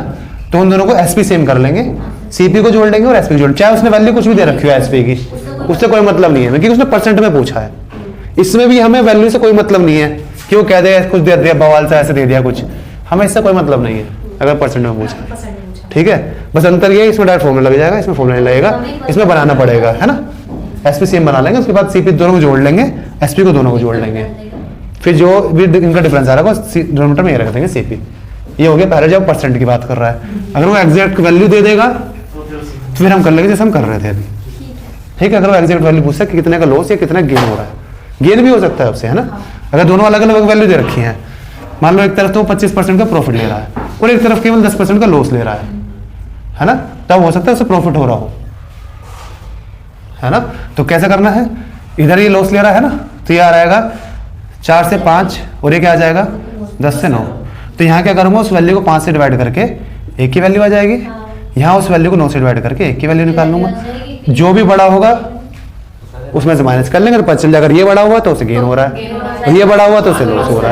तो उन दोनों को एसपी सेम कर लेंगे, सीपी को जोड़ लेंगे और एसपी जोड़, चाहे उसने वैल्यू कुछ भी दे रखी हो एसपी की, उससे कोई मतलब नहीं है, क्योंकि उसने परसेंट में पूछा है। इसमें भी हमें वैल्यू से कोई मतलब नहीं है कि वो कह दे कुछ दे दिया बवाल से ऐसे दे दिया कुछ, हमें इससे कोई मतलब नहीं है अगर परसेंट में पूछा, ठीक है। बस अंतर ये है, इसमें डायरेक्ट फॉर्मूला लग जाएगा, इसमें फॉर्मूला नहीं लगेगा, इसमें बनाना पड़ेगा, है ना। एसपी सेम बना लेंगे, उसके बाद सीपी दोनों को जोड़ लेंगे, एसपी को दोनों को जोड़ लेंगे, फिर जो भी इनका डिफरेंस आ रहा है डिनोमिनेटर में ये रख देंगे सीपी। ये हो गया पहले जब परसेंट की बात कर रहा है। अगर वो एग्जैक्ट वैल्यू दे देगा तो फिर हम कर लेंगे जैसे हम कर रहे थे अभी, ठीक है। अगर वो एग्जैक्ट वैल्यू पूछता है कि कितने का लॉस या कितना गेन हो रहा है, गेन भी हो सकता है उससे, है ना। अगर दोनों अलग अलग वैल्यू दे रखी है, मान लो एक तरफ तो 25% का प्रॉफिट ले रहा है और एक तरफ केवल 10% का लॉस ले रहा है ना, तब हो सकता है उससे प्रॉफिट हो रहा हो, है ना। तो कैसे करना है, इधर ये लॉस ले रहा है ना, तो ये आ रहेगा 4 से 5 और ये क्या आ जाएगा 10 से 9। तो यहाँ क्या करूँगा, उस वैल्यू को 5 से डिवाइड करके 1 की वैल्यू आ जाएगी, यहाँ उस वैल्यू को 9 से डिवाइड करके 1 की वैल्यू निकाल लूंगा। जो भी बड़ा होगा उसमें से माइनस कर लेंगे, तो पता चल जाएगा ये बड़ा हुआ तो उसे गेन हो रहा है, और ये बड़ा हुआ तो उसे लॉस हो रहा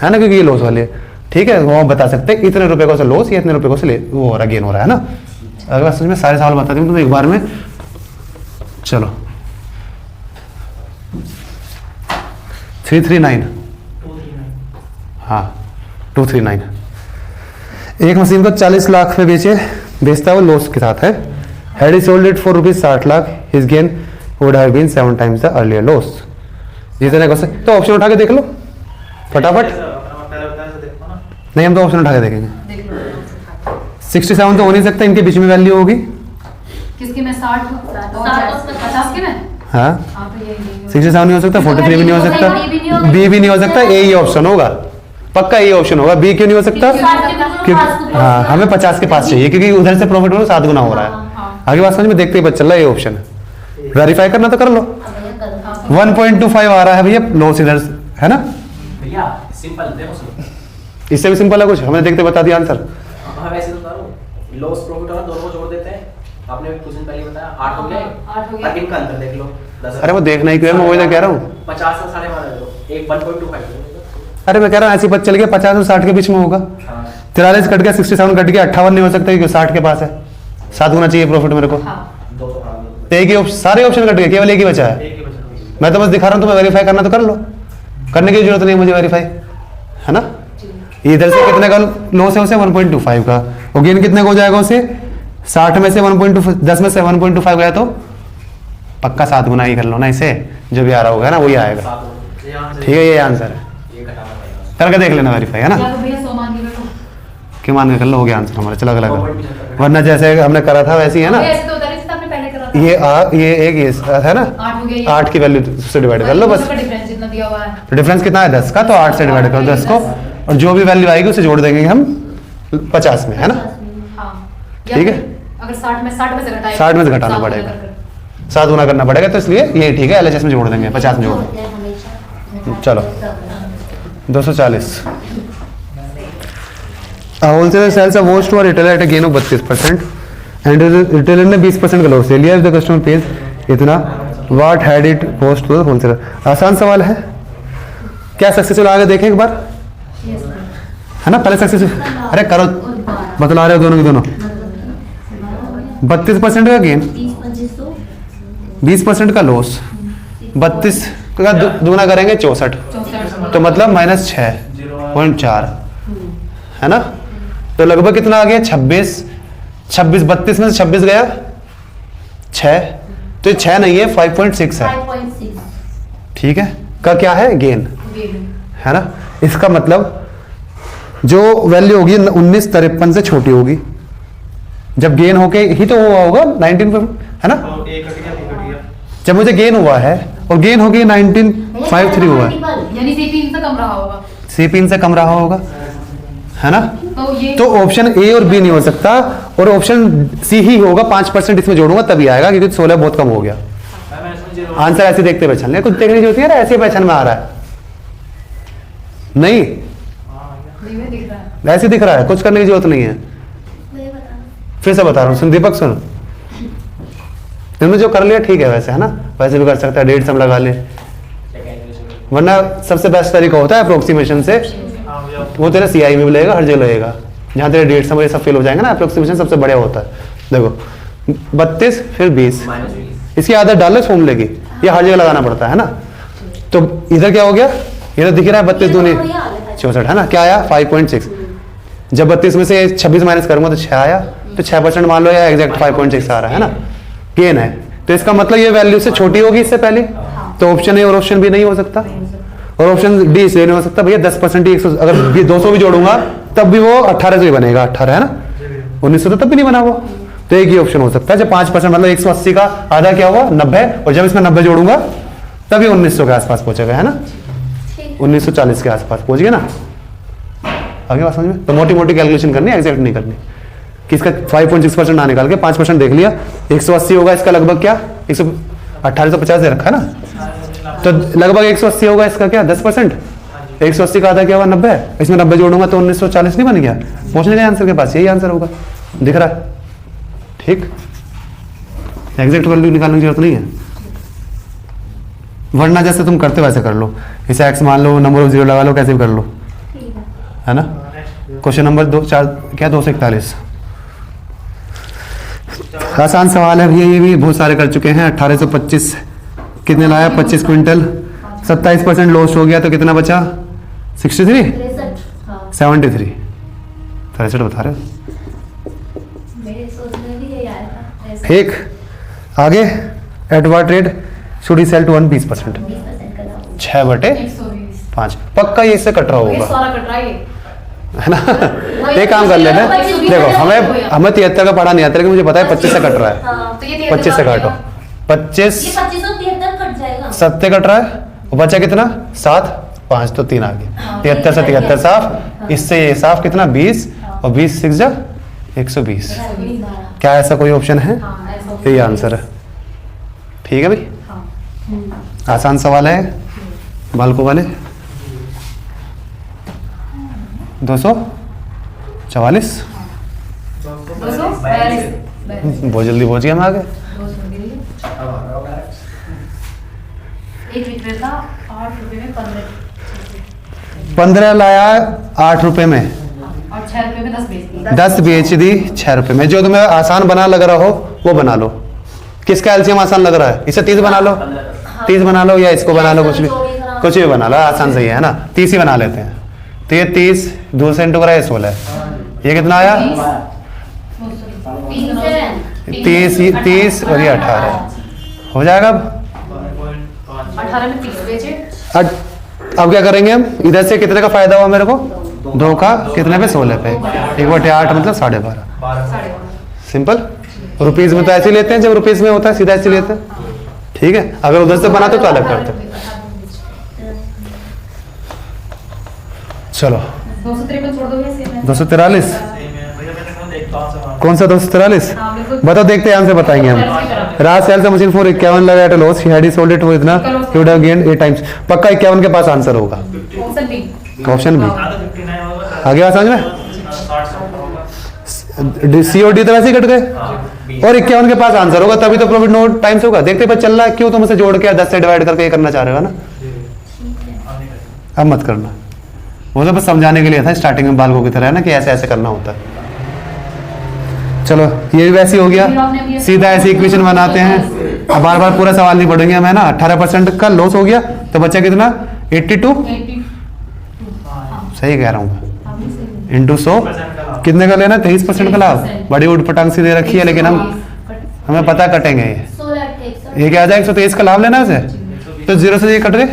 है ना, क्योंकि ये लॉस वाले, ठीक है। वो बता सकते हैं इतने रुपए को से लॉस या इतने रुपए को से वो हो रहा है, गेन हो रहा है ना। अगर बात समझ में, सारे सवाल बता दूँ तुम्हें एक बार में। चलो 339, हाँ 239। एक मशीन को 40 लाख पे बेचता है, वो लॉस के साथ है। Had he sold it for rupees 60 lakh, his gain would have been 7 times the earlier loss। जितने को से तो ऑप्शन उठा के देख लो फटाफट। नहीं, हम तो ऑप्शन उठा के देखेंगे। 67 तो हो नहीं सकता, इनके बीच में वैल्यू होगी किसके में 60 और 50 के में, हाँ। तो ये 67 नहीं हो सकता, 43 भी नहीं हो सकता, बी भी नहीं हो सकता, ए ही ऑप्शन होगा, पक्का ये ऑप्शन होगा। बी क्यों नहीं हो सकता, क्योंकि हाँ हमें 50 के पास चाहिए, क्योंकि उधर से प्रॉफिट हो 7 गुना हो रहा है। आगे बात समझ में, देखते ही पता चल रहा है ये ऑप्शन वेरीफाई करना तो कर लो। 1.25 आ रहा है भैया लॉस इधर, है ना। भैया सिंपल देखो सुनो, इससे भी सिंपल है कुछ, हमने देखते बता दिया आंसर। हाँ वैसे तो बता रहा हूँ, लॉस प्रॉफिट और दोनों को जोड़ देते हैं। आपने कुछ दिन पहले बताया 8 हो गए, 8 हो गया। और इनका अंतर देख लो 10। अरे वो देखना ही क्यों है, मैं वही तो कह रहा हूँ। 50 से 12.5 ले लो, एक 1.25 ले लो। अरे मैं कह रहा हूँ ऐसी पता चल गया 50 और 60 के बीच में होगा। 43 कट गया, 67 कट गया, 58 नहीं हो सकता क्योंकि 60 के पास है, 7 गुना चाहिए प्रॉफिट मेरे को। तो एक ही ऑप्शन, सारे ऑप्शन कट गए, केवल एक ही बचा है। मैं तो बस दिखा रहा हूँ, तुम्हें वेरीफाई करना तो कर लो, करने की जरूरत नहीं मुझे वेरीफाई, है ना। इधर से कितने का लॉस है उसे 1.25 का, और गेन कितने का हो जाएगा उसे 60 में से 1.2, 10 में से 1.25 गया तो पक्का 7 गुना ही कर लो ना इसे, जो भी आ रहा होगा ना वही आएगा, ठीक है। ये आंसर है, करके देख लेना वेरीफाई, है ना। या तो भैया 100 मान के कर लो, कि मान के कर लो, हो गया आंसर हमारा। चलो अगला करो, वरना जैसे हमने करा था वैसे ही है ना। ऐसे तो उधर ही आपने पहले करा था, ये एक ये है ना, 8 हो गया, 8 की वैल्यू से डिवाइड कर लो बस। डिफरेंस जितना दिया हुआ है, तो डिफरेंस कितना है 10 का, तो 8 से डिवाइड करो 10 को, और जो भी वैल्यू आएगी उसे जोड़ देंगे हम 50 में, है ना। हाँ ठीक है, अगर 60 में से घटाएं, 60 में से घटाना पड़ेगा, 7 गुना करना पड़ेगा, तो इसलिए ये ठीक है, LHS में जोड़ देंगे, 50 में जोड़ देंगे। चलो 240। Wholesaler sells a watch to a retailer at a gain of 32% and retailer ने 20% का लॉस ले लिया। द कस्टमर पेज इतना what had it cost to the wholesaler. आसान सवाल है, क्या सक्सेसफुल आगे देखें एक बार, है ना? पहले सक्सेसफुल, अरे करो, बतला रहे हो दोनों की दोनों। 32% का गेन, 20% का लॉस, 32 का दूना करेंगे 64, तो मतलब -6.4, है ना? तो लगभग कितना आ गया? 26, 32 में से 26 गया 6, तो ये 6 नहीं है 5.6 है, 5.6 ठीक है? का क्या है? गेन, है ना? इसका मतलब जो वैल्यू होगी 1953 से छोटी होगी, जब गेन होके ही तो हुआ होगा 19, है ना? जब मुझे गेन हुआ है और गेन हो गई 1953 हुआ है, यानी C3 से कम रहा होगा, C3 से कम रहा होगा, है ना? तो ये तो ऑप्शन ए और बी नहीं हो सकता, और ऑप्शन सी ही होगा। 5% इसमें जोड़ूंगा तभी आएगा, क्योंकि 16 बहुत कम हो गया। आंसर ऐसे देखते पहचान ले, कुछ देखने की होती है ना, ऐसे पहचान में आ रहा है नहीं, दिख रहा है। ऐसे दिख रहा है, कुछ करने की जरूरत नहीं है। मुझे बताना। फिर से बता रहा हूँ, सुन दीपक सुन, तुमने जो कर लिया ठीक है वैसे, है ना? वैसे भी कर सकता है, 1.5 सम लगा ले, वरना सबसे बेस्ट तरीका होता है अप्रोक्सीमेशन से, वो तेरा CI में भी लगेगा, हर जगह लगेगा। जहाँ तेरे 1.5 सम ये सब फेल हो जाएंगे ना, अप्रोक्सीमेशन सबसे बढ़िया होता है। देखो 32 फिर 20, इसकी आदत डाल लो इस फॉर्मूले की, ये हर जगह लगाना पड़ता है ना? तो इधर क्या हो गया? ये तो दिख रहा है 32 दूनी 64, है ना? क्या आया? 5.6। जब 32 में से 26 माइनस करूंगा तो 6 आया, तो 6% मान लो, या एग्जैक्ट 5.6 आ रहा है ना? गेन है, तो इसका मतलब ये वैल्यू से छोटी होगी इससे पहले, तो ऑप्शन ए और ऑप्शन बी नहीं हो सकता, और ऑप्शन डी इसलिए नहीं हो सकता भैया 10% ही 100, अगर 200 भी जोड़ूंगा तब भी वो 18 से ही बनेगा, 18 है ना? 1900 तो तब भी नहीं बना वो, तो एक ही ऑप्शन हो सकता है। जब 5% मतलब 180 का आधा क्या हुआ? 90, और जब इसमें 90 जोड़ूंगा तभी 1900 के आसपास पहुंचेगा, है ना? 1940 के आसपास पहुंच गया ना? आगे बात समझ में? तो मोटी मोटी कैलकुलेशन करनी है, एग्जैक्ट नहीं करनी, कि इसका 5.6% ना निकाल के 5% देख लिया, 180 होगा इसका लगभग, क्या 1850 दे रखा है ना, तो लगभग 180 होगा इसका, क्या 10%, 180 का आधा क्या हुआ? 90, इसमें 90 जोड़ूंगा तो 1940 नहीं बन गया? पहुंचने के आंसर के पास यही आंसर होगा, दिख रहा है? ठीक, एग्जैक्ट वैल्यू निकालने की जरूरत नहीं है, वरना जैसे तुम करते वैसे कर लो, इसे x मान लो, नंबर ऑफ 0 लगा लो, कैसे भी कर लो, है ना? क्वेश्चन नंबर 241, आसान सवाल है भैया, ये भी बहुत सारे कर चुके हैं। 1825 कितने लाया? 25 क्विंटल, 27% लॉस हो गया, तो कितना बचा? 63, 73, 63 बता रहे हो, मेरे सोच में भी यही आया था ऐसा। ठीक। आगे at what rate should he sell to 1 20%, 20% का दाम। 6/5, पक्का ये इससे कट रहा ये होगा, सारा कट रहा है ये। है ना? एक काम कर लेते हैं, देखो हमें 73 का पढ़ा नहीं आता, लेकिन मुझे पता है 25 से कट रहा है, हाँ, तो ये 25 से काटो, 25 ये 2573 कट जाएगा। 7 कट रहा है, और बचा कितना? 7, 5 तो 3 आ गया, 73 से 73 साफ, इससे ये साफ कितना? 20, और 20 6 जा 120। क्या ऐसा कोई ऑप्शन है? हाँ, ऐसा यही आंसर है, ठीक है भाई? हाँ। आसान सवाल है, बालकों वाले 244, 242, बहुत जल्दी पहुंच गया हम आगे। एक विक्रेता 8 रुपए में 15 लाया 8 रुपए में, और 6 रुपए में 10 बेच दी। 10 बेच दी 6 रुपए में। जो तुम्हें आसान बना लग रहा हो वो बना लो। किसका एलसीएम आसान लग रहा है? इसे 30 बना लो, 30 बना लो, या इसको बना लो, कुछ भी बना लो, आसान सही है ना? 30 ही बना लेते हैं। तो ये 30 2 से इंटू करा, ये 16 है। ये कितना आया? 30 और ये 18 हो जाएगा। अब 18 में 30 बेचे। अब क्या करेंगे हम? इधर से कितने का फायदा हुआ मेरे को? 2 का, कितने पे? 16 पे। 1/8 मतलब 12.5। सिंपल। रुपीज में तो ऐसे लेते हैं, जब रुपीज में होता है सीधा ऐसे लेते हैं, ठीक है। अगर उधर से बनाते तो अलग करते। चलो 253 छोड़ दोगे सेम है। 243 कौन सा? 243 बताओ, देखते हैं आंसर बताएंगे हम। राज सेल से मशीन 4 51 लगा at loss, he had sold it वो इतना, he would have gained 8 times. पक्का 51 के पास आंसर होगा, ऑप्शन बी। Option B. आगे बात समझ में? COD तो वैसे ही कट गए, और 51 के पास आंसर होगा, तभी तो प्रॉफिट नो टाइम से होगा। देखते पता चल रहा है क्यों तुम इसे जोड़ के 10 से डिवाइड करके ये करना चाह रहे हो ना। अब मत करना, वो तो बस समझाने के लिए था स्टार्टिंग में बालकों की तरह है ना, कि ऐसे ऐसे करना होता है। चलो ये भी वैसे ही हो गया, सीधा ऐसी इक्वेशन बनाते हैं। अब बार बार पूरा सवाल नहीं पढ़ेंगे मैं ना। 18% का लॉस हो गया तो बचा कितना? 82 सही कह रहा हूँ इंटू 100 कितने का लेना? 23% का लाभ। बड़ी उठपटांग सी दे रखी है, लेकिन हमें पता कटेंगे ये। 16 के ये क्या आ जाए? 123 का लाभ लेना है इसे, तो 0 से ये कट गए।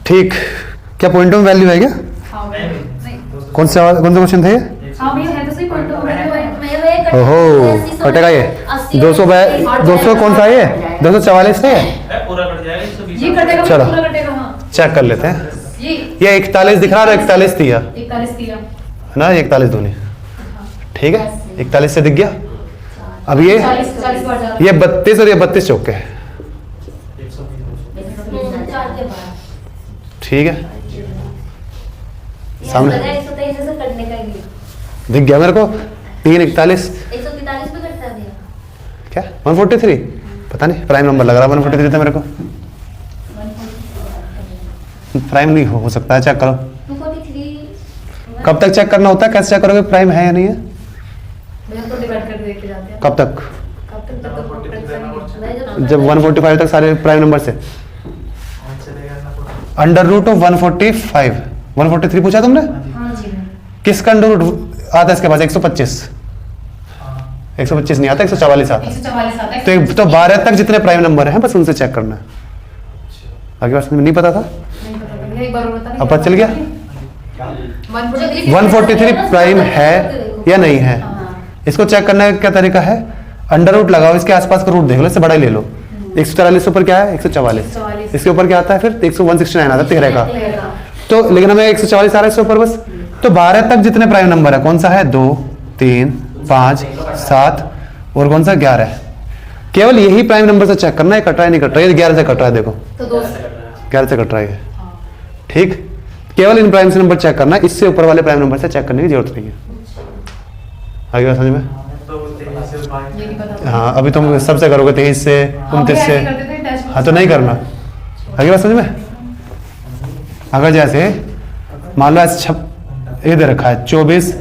ठीक, क्या पॉइंट ऑफ वैल्यू है क्या? कौन सा क्वेश्चन था ये? हाँ भैया है तो सही पॉइंट ऑफ ओहो कटेगा ये 200 कौन सा है ये? 244 है। पूरा कट जाएगा 120। ये कटेगा, चलो। पूरा कटेगा। हाँ चेक कर लेते हैं। ये 41 दिख रहा है, 41 दिया 41 दिया है ना, 41 दूनी। ठीक है, 41 से दिख गया। अब ये 40 बार जा रहा है। ये 32 और ये 32 चौके है। 4 के बाद ठीक है, सामने 123 से कटने का ही दिख गया मेरे को। 3 41 143 पे कटता दिया। क्या 143? पता नहीं, प्राइम नंबर लग रहा है 143 था मेरे को। प्राइम नहीं हो सकता है, चेक करो। 243 कब तक चेक करना होता है? कैसे चेक करोगे प्राइम है या नहीं है? भैया तो डिवाइड करके देख के जाते हैं। कब तक? कब तक जब तक परीक्षा नहीं जब 145 तक सारे प्राइम नंबर से। अंडर रूट ऑफ 145 143 पूछा तुमने? हाँ जी मैम। किसका अंडर रूट आता है इसके पास? 125 125 नहीं आता, 144 आता है। 144 आता है। तो 12 तक जितने प्राइम नंबर हैं बस उनसे चेक करना है। आगे बात नहीं पता था, नहीं पता था भैया, एक बार और बता अब पता चल गया। 143 प्राइम है या नहीं है, इसको चेक करने का क्या तरीका है? अंडर रूट लगाओ, इसके आसपास का रूट देख लो, इससे बड़ा ही ले लो। 144 ऊपर क्या है? 144। इसके ऊपर क्या आता है फिर? 169 आता है 13 का। तो लेकिन हमें 144 आ रहा है इसके ऊपर बस। तो 12 तक जितने प्राइम नंबर है कौन सा है? 2 3 5 7 और कौन सा? 11 है। केवल यही प्राइम नंबर से चेक करना है, कट रहा है नहीं कट रहा है। ये 11 से कट रहा है, देखो तो 2 11 से कट रहा है। ठीक, केवल इन प्राइम से नंबर चेक करना है, इससे ऊपर वाले प्राइम नंबर से चेक करने की जरूरत नहीं है। आगे बात समझ में? ये नहीं पता। हाँ, अभी तुम सबसे करोगे 23 से 29 से। हाँ तो नहीं करना। आगे बात समझ में? अगर जैसे मान लो ऐसे ये दे रखा है 24,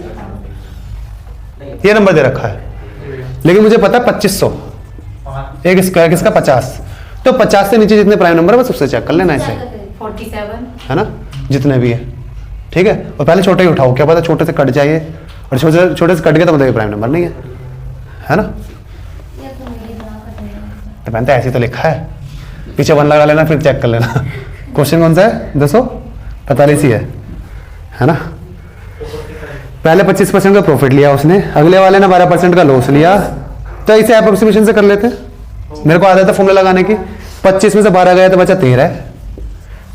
ये नंबर दे रखा है, लेकिन मुझे पता है 2500, एक स्क्वायर किसका? 50। तो 50 से नीचे जितने प्राइम नंबर है बस उससे चेक कर लेना ऐसे, 47 है ना, जितने भी है। ठीक है, और पहले छोटे ही उठाओ, क्या पता छोटे से कट जाइए, और छोटे से कट गया तो मतलब ये प्राइम नंबर नहीं है ना। ये तो मेरी तरह कटने का। तो मैंने तो ऐसे तो लिखा है, पीछे 1 लगा लेना फिर चेक कर लेना। क्वेश्चन कौन सा है? 245 ही है ना। पहले 25% का प्रॉफिट लिया उसने, अगले वाले ने 12% का लॉस लिया। तो इसे अप्रोक्सीमेशन से कर लेते हैं। मेरे को आदत है फॉर्मूला लगाने की। 25 में से 12 गया तो बचा 13 है,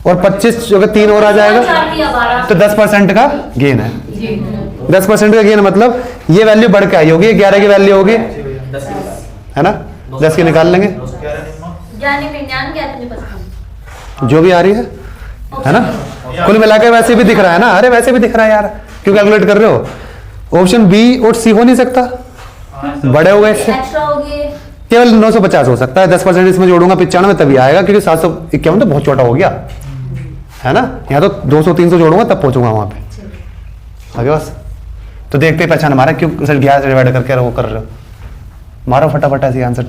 और 25 अगर 3 और आ जाएगा 4 दिया 12 तो 10% का गेन है। जी 10% का गेन मतलब ये वैल्यू बढ़ के आई होगी, 11 की वैल्यू होगी, 10 है ना। 10 की निकाल लेंगे, ज्ञानी विज्ञान क्या तुझे पसंद? जो भी आ रही है ना। कुल मिलाकर वैसे भी दिख रहा है ना। अरे वैसे भी दिख रहा है यार, क्यों कैलकुलेट कर रहे हो? ऑप्शन बी और सी हो नहीं सकता, बड़े हो गए इससे। एक्स्ट्रा हो गए। केवल 950 हो सकता है। 10% इसमें जोड़ूंगा 95 तभी आएगा, क्योंकि 751 तो बहुत छोटा हो गया है ना। यहाँ तो 200-300 जोड़ूंगा तब पहुंचूंगा वहां पे। आगे बस तो देखते ही पहचान हमारा क्यों 11 से डिवाइड करके वो कर रहे हो। मारो फटाफट ऐसे answer.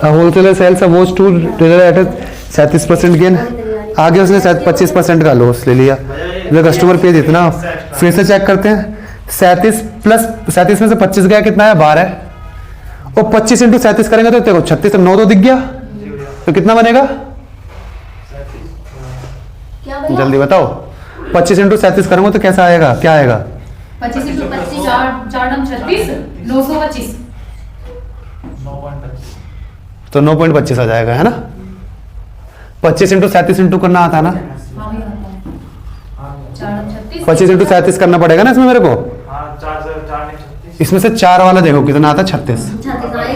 Wholesaler sells watch to tailor at 37% gain. आगे उसने 25% का लॉस ले लिया। जब कस्टमर पे इतना, फिर से चेक करते हैं। 37 प्लस 37 में से 25 गया कितना है? 12 है। और 25 इंटू 37 करेंगे तो देखो 36 तो 9 तो दिख गया, तो कितना बनेगा? क्या भैया? जल्दी बताओ। 25 इंटू 37 करूंगा तो कैसा आएगा? क्या आएगा? 25 into 25 4 36 925 तो 9.25 आ जाएगा, है ना। 25 इंटू 37 इंटू करना आता है ना। हाँ भैया आता है 4 36 25 इंटू 37 करना पड़ेगा ना इसमें मेरे को। इसमें से 4 वाला देखो कितना आता है? 36।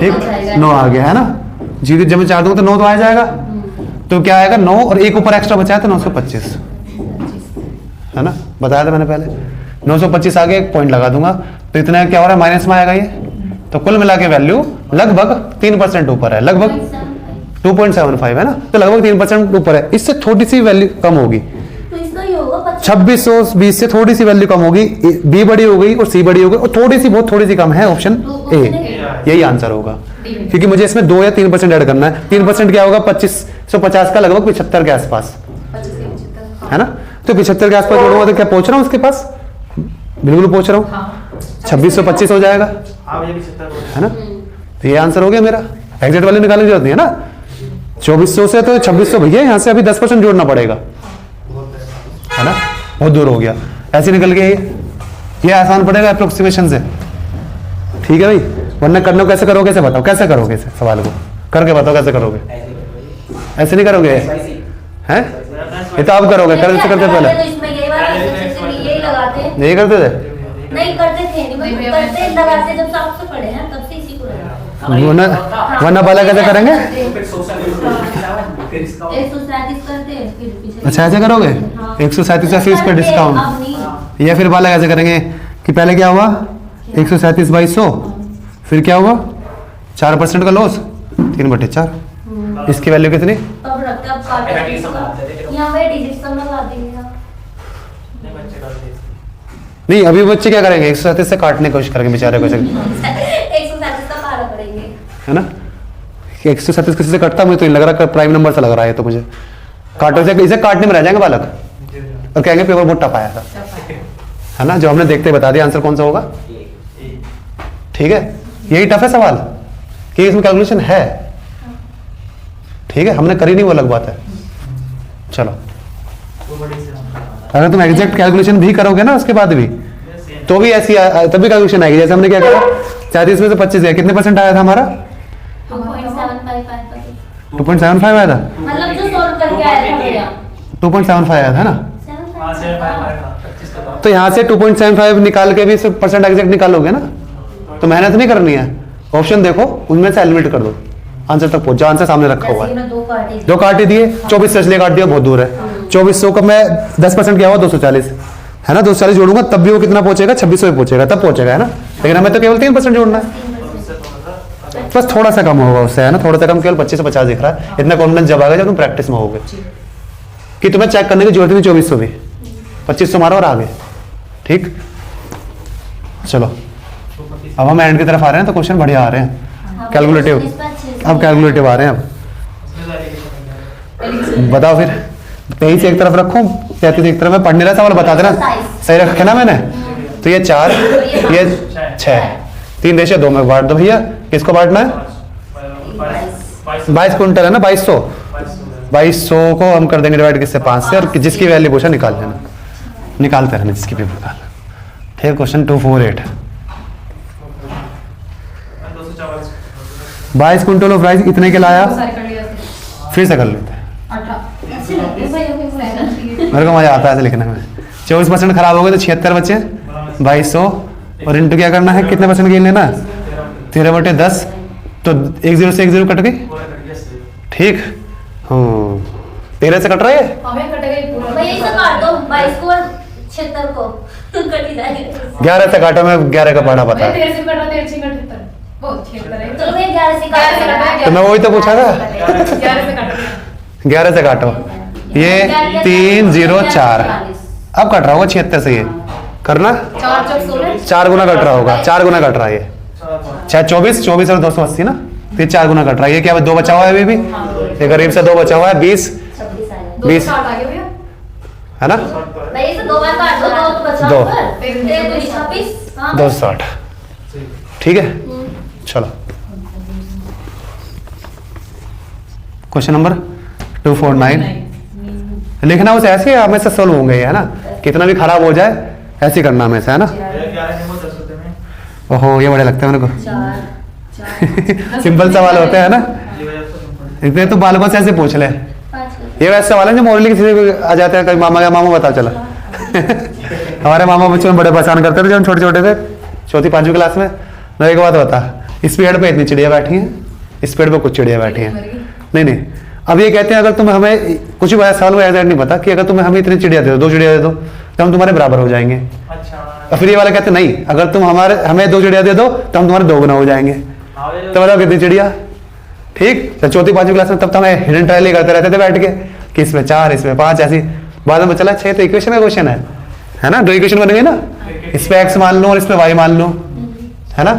ठीक, 9 आ गया है ना। जी जब मैं 4 दूंगा तो 9 तो आ जाएगा। तो क्या आएगा? 9 और एक ऊपर एक्स्ट्रा बचा है तो 925। है ना, बताया था मैंने पहले। 925 आगे एक पॉइंट लगा दूंगा तो इतना क्या हो रहा है, माइनस में आएगा ये, तो कुल मिला के वैल्यू लगभग 3% ऊपर है, लगभग 2.75 है ना, तो लगभग 3% ऊपर है। इससे थोड़ी सी वैल्यू कम होगी, तो इसका ये होगा 2620 से थोड़ी सी वैल्यू कम होगी, बी बड़ी हो गई और सी बड़ी हो गई, और थोड़ी सी, बहुत थोड़ी सी कम है, ऑप्शन ए, यही आंसर होगा। क्योंकि मुझे इसमें 2 या 3% ऐड करना है। 3% क्या होगा, 2550 का लगभग 75 के आसपास, 25 से 75 है ना। तो 75 के आसपास जोड़ूंगा तो क्या पहुंच रहा हूँ उसके पास, बिल्कुल पहुंच रहा हूँ। हाँ 2625 हो जाएगा, है ना। तो ये आंसर हो गया मेरा, एग्जैक्ट वैल्यू निकालने की जरूरत नहीं है ना। 2400 से तो 2600 भैया, यहाँ से अभी 10% जोड़ना पड़ेगा, है ना, बहुत दूर हो गया। ऐसे निकल गया ये आसान पड़ेगा अप्रोक्सीमेशन से, ठीक है भाई। वरना करने को कैसे करोगे, ऐसे बताओ कैसे करोगे, इसे सवाल को करके बताओ कैसे करोगे। ऐसे नहीं करोगे, हैं, ये तो आप करोगे, करते करते पहले तो इसमें यही बात यही लगाते हैं, नहीं करते थे, नहीं करते थे, नहीं करते लगाते, जब से आपसे पढ़े हैं तब से इसी को लगाते वरना वाला कैसे करेंगे। हैं। 137 करते हैं फिर पीछे। अच्छा ऐसे करोगे, 137 से 80 पे डिस्काउंट, अब नहीं, या फिर वाला कैसे करेंगे कि पहले क्या हुआ 137 बाई 100, फिर क्या हुआ 4% का लॉस 3/4, इसकी वैल्यू कितनी, तब रखते अब काटे यहाँ पे डिजिट सब लगा देंगे आप। नहीं अभी बच्चे क्या करेंगे 137 से काटने की कोशिश करेंगे बेचारे को, 137 का पारा पड़ेंगे, है ना। 137 किसी से कटता, मुझे तो नहीं लग रहा, प्राइम नंबर से लग रहा है तो मुझे काटो से, इसे काटने में रह जाएंगे बालक और कहेंगे पेपर बहुत टफ आया था, है ना। जो हमने देखते बता दिया आंसर कौन सा होगा, ठीक है। यही टफ है सवाल कि इसमें कैलकुलेशन है, ठीक है, हमने करी नहीं वो अलग बात है। चलो अगर तुम एग्जैक्ट कैलकुलेशन भी करोगे ना उसके बाद भी तो भी ऐसी तभी कैलकुलेशन आएगी। जैसे हमने क्या करा 34 में से 25 गया, कितने % आया था हमारा, 2.75 आया था, मतलब जो सोल्व करके आया था भैया 2.75 आया था ना। 75 तो यहाँ से 2.75 निकाल के भी % एग्जैक्ट निकालोगे ना, तो मेहनत नहीं करनी है। ऑप्शन देखो उनमें से एलिमिनेट कर दो, आंसर तक पहुंच जाओ, आंसर सामने रखा हुआ है। दो काट ही दिए, 24 से इसलिए काट दिया, बहुत दूर है। 2400 का मैं 10% क्या हुआ 240, है ना, 240 जोड़ूंगा तब भी वो कितना पहुंचेगा 2600 पे पहुंचेगा, तब पहुंचेगा, है ना। लेकिन हमें तो केवल 3% जोड़ना है, बस थोड़ा सा कम होगा उससे, है ना, थोड़ा सा कम, केवल 25 से 50 दिख रहा है। इतना कॉन्फिडेंस जब आएगा जब तुम प्रैक्टिस में होगे कि तुम्हें चेक करने की जरूरत नहीं 2400 भी, 2500 मारो और आगे, ठीक। चलो अब हम एंड की तरफ आ रहे हैं तो क्वेश्चन बढ़िया आ रहे हैं, कैलकुलेटिव, अब कैलकुलेटिव आ रहे हैं। अब बताओ फिर 23 एक तरफ रखूं, 33 एक तरफ, मैं पढ़ने रहा सवाल बता देना, सही रखे ना मैंने। तो ये 4, ये 6, 3/2 में बांट दो भैया। किसको बांटना है, 22 क्विंटल है ना, 2200 को हम कर देंगे डिवाइड किससे 5 से, और जिसकी वैल्यू पूछा निकाल लेना, निकालते रहना जिसकी भी निकालना। फिर क्वेश्चन 248, 22 क्विंटल ऑफ राइस इतने के लाया, सारे कर लिया फिर से कर लेते हैं, 18 मेरे को मजा आता है ऐसे लिखने में। 24% खराब हो गए तो 76 बचे, 2200 और इंटू क्या करना है, कितने % गेन लेना है, 13/10, तो 1 0 से 1 0 कट गई, ठीक। 13 से कट रहा है, हमें कटेगा ही पूरा। भैया इसे काट दो 22 को और 76 को कट ही जाएगा। 11 से काटो, मैं 11 का पढ़ा पता है, 13 से कट रहा, 13 से कट रहा, वो 76 है। चलो भैया 11 से काट तो मैं वही तो पूछा था, 11 से कट 11 से काटो, ये 3 0 4, अब कट रहा होगा 76 से, ये करना 4 चौक 16 4 गुना कट रहा होगा, 4 गुना कट रहा है ये, 24 और 280 ना, तो ये 4 गुना कट रहा है। ये क्या 2 बचा हुआ है अभी भी, ये करीब से 2 बचा हुआ है, 20 26 आएगा 20 60 आ गए भैया। है ना, भैया इसे 2 बार काट दो, 2 तो बचा दो। ऊपर, 26, हाँ 260, ठीक है। चलो क्वेश्चन नंबर 249, लिखना उसे ऐसे हमेशा सोल्व होंगे, है ना, कितना भी खराब हो जाए ऐसे करना हमेशा, है ना। ओहो ये बड़े लगते हैं मेरे को, 4 सिंपल सवाल होते हैं ना, इतने तो बालकों से ऐसे पूछ ले। 5 ये वैसे सवाल है जो मोरली किसी को आ जाते हैं, कभी मामा या मामा बता चला हमारे मामा बच्चों में बड़े परेशान करते थे जब हम छोटे छोटे थे, 4th 5वीं क्लास में। मैं एक बात बता, इस पेड़ पे इतनी चिड़िया बैठी हैं, इस पेड़ पे कुछ चिड़िया बैठी हैं, नहीं अब ये कहते हैं अगर तुम हमें कुछ भी सवाल में ऐसा नहीं पता कि अगर तुम्हें हमें इतनी चिड़िया दे दो, 2 चिड़िया दे दो, तो हम तुम्हारे बराबर हो जाएंगे। अच्छा और फिर ये वाला कहते नहीं, अगर तुम हमें 2 चिड़िया दे दो तो हम तुम्हारे 2 गुना हो जाएंगे। तो बताओ कितनी चिड़िया? ठीक। तो चौथी पांचवी क्लास में तब तो हमें हिडन ट्रायल ही करते रहते थे बैठ के कि इसमें 4 इसमें 5 ऐसी। बाद में चला 6 तो इक्वेशन का क्वेश्चन है ना, 2 इक्वेशन बनेंगे ना, इस पे x मान लो और इस पे y मान लो, है ना।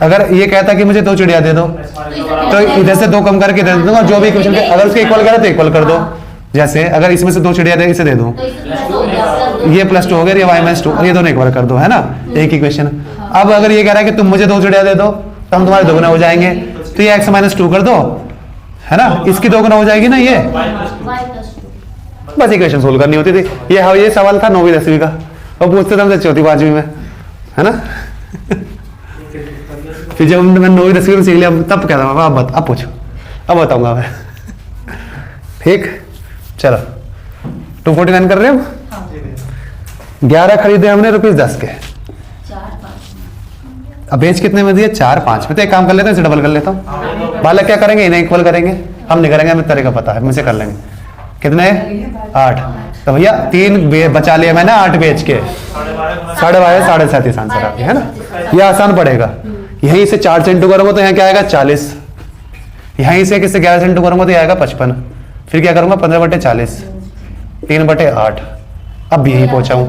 अगर ये कहता कि मुझे 2 चिड़िया दे दो तो इधर से 2 कम करके इधर दे दूंगा, जो भी इक्वेशन अगर उसके इक्वल करे तो इक्वल कर दो। जैसे अगर इसमें से 2 चिड़िया दे इसे दे दूं, तो इसमें प्लस हो गया, ये +2 हो गया, ये y-2 और ये दोनों इक्वल कर दो, है ना, एक इक्वेशन। अब अगर ये कह रहा है कि तुम मुझे 2 चिड़िया दे दो तो हम तुम्हारे 2 गुना हो जाएंगे, तो ये x-2 कर दो, है ना, इसकी 2 गुना हो जाएगी ना ये। y+2 बस इक्वेशन सोल्व करनी होती थी। ये सवाल था 9वीं 10वीं का, और पूछते थे हमसे चौथी पांचवी में, है ना। फिर जब मैं 9वीं 10वीं में सीख लिया तब कहता हूँ अब पूछो, अब बताऊंगा मैं। ठीक, चलो 249 कर रहे हो। 11 खरीदे हमने ₹10 के, 4-5 अब बेच कितने में दिए? 4-5 में। तो एक काम कर लेते हैं, इसे डबल कर लेता हूँ। बालक क्या करेंगे? इन्हें इक्वल करेंगे, हम नहीं करेंगे, हमें तरीका पता है, मुझसे कर लेंगे। कितने? 8। तो भैया 3 बचा लिया मैंने, 8 बेच के 12.5 37 आंसर आपके, है ना। ये आसान पड़ेगा। यहीं से 4 से इंटू करूंगा तो यहाँ क्या आएगा? 40। यहीं से किससे 11 से इंटू करूंगा तो ये आएगा 55। फिर क्या करूंगा? 15/40 3/8। अब यहीं पहुंचा हूँ,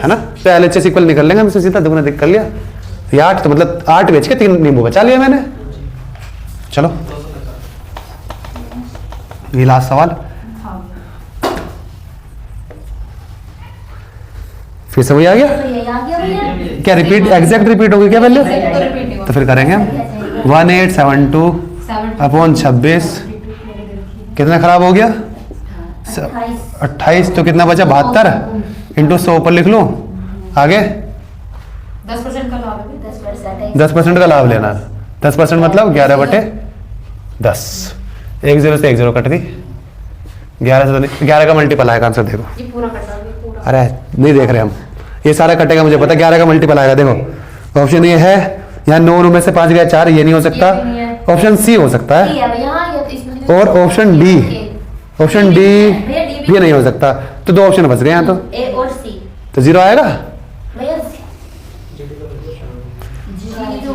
है ना। तो LHS इक्वल निकल लेंगे, हम सीधा दुगना कर लिया। ये 8 तो मतलब 8 बेच के 3 नींबू बचा लिया मैंने। चलो ये लास्ट सवाल, फिर से वही आ गया। तो ये आ गया भैया। क्या रिपीट, एग्जैक्ट रिपीट होगी क्या वैल्यू? तो फिर करेंगे हम 1872/26 कितना खराब हो गया? 28। तो कितना बचा? 72 इंटू 100 ऊपर लिख लूं, आगे 10% का लाभ है। 10% 10% का लाभ लेना। 10% मतलब 11/10। 1 0 से 1 0 कट गई। 11 से तो नहीं, 11 का मल्टीपल आएगा आंसर, देखो। ये पूरा कटा है, पूरा। अरे नहीं देख रहे हम, ये सारा कटेगा मुझे पता। 11 का मल्टीपल आएगा, देखो। ऑप्शन ये है, यहाँ 9 में से 5 गया 4, ये नहीं हो सकता। ये भी नहीं है। ऑप्शन सी हो सकता है, ये है यहाँ, ये इसमें और ऑप्शन डी, ऑप्शन डी भैया डी भी ये नहीं हो सकता। तो 2 ऑप्शन बच गए यहाँ, तो ए और सी। 0 आएगा, भैया जीरो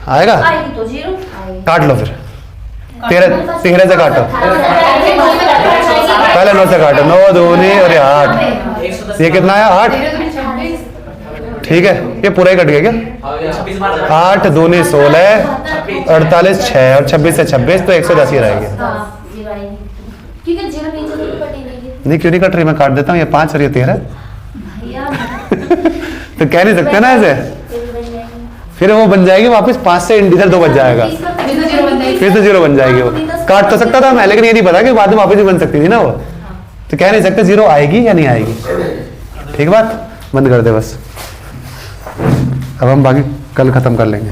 आएगा। आएगी तो 0 आएगी। काट लो फिर, 13 से काटो, पहले 9 से काटो। 9 2 और ये 8, ये कितना आया? 8। ठीक है, ये पूरा ही कट गया क्या? 8 2 16, 48 6 और 26 से 26, तो 110 ही रहेंगे। हाँ, 0 आएगी क्योंकि 0 नीचे तो कटेगी। नहीं क्यों नहीं कट रही? मैं काट देता हूँ, ये 5 और ये 13। भैया तो कह नहीं सकते ना ऐसे, फिर वो बन जाएगी वापस 5 से इधर 2 बच जाएगा, फिर से 0 बन जाएगी। वो काट तो सकता था मैं, लेकिन ये नहीं पता कि बाद में वापस भी बन सकती थी ना वो। तो कह नहीं सकते 0 आएगी या नहीं आएगी। ठीक बात, बंद कर दे बस। अब हम बाकी कल खत्म कर लेंगे।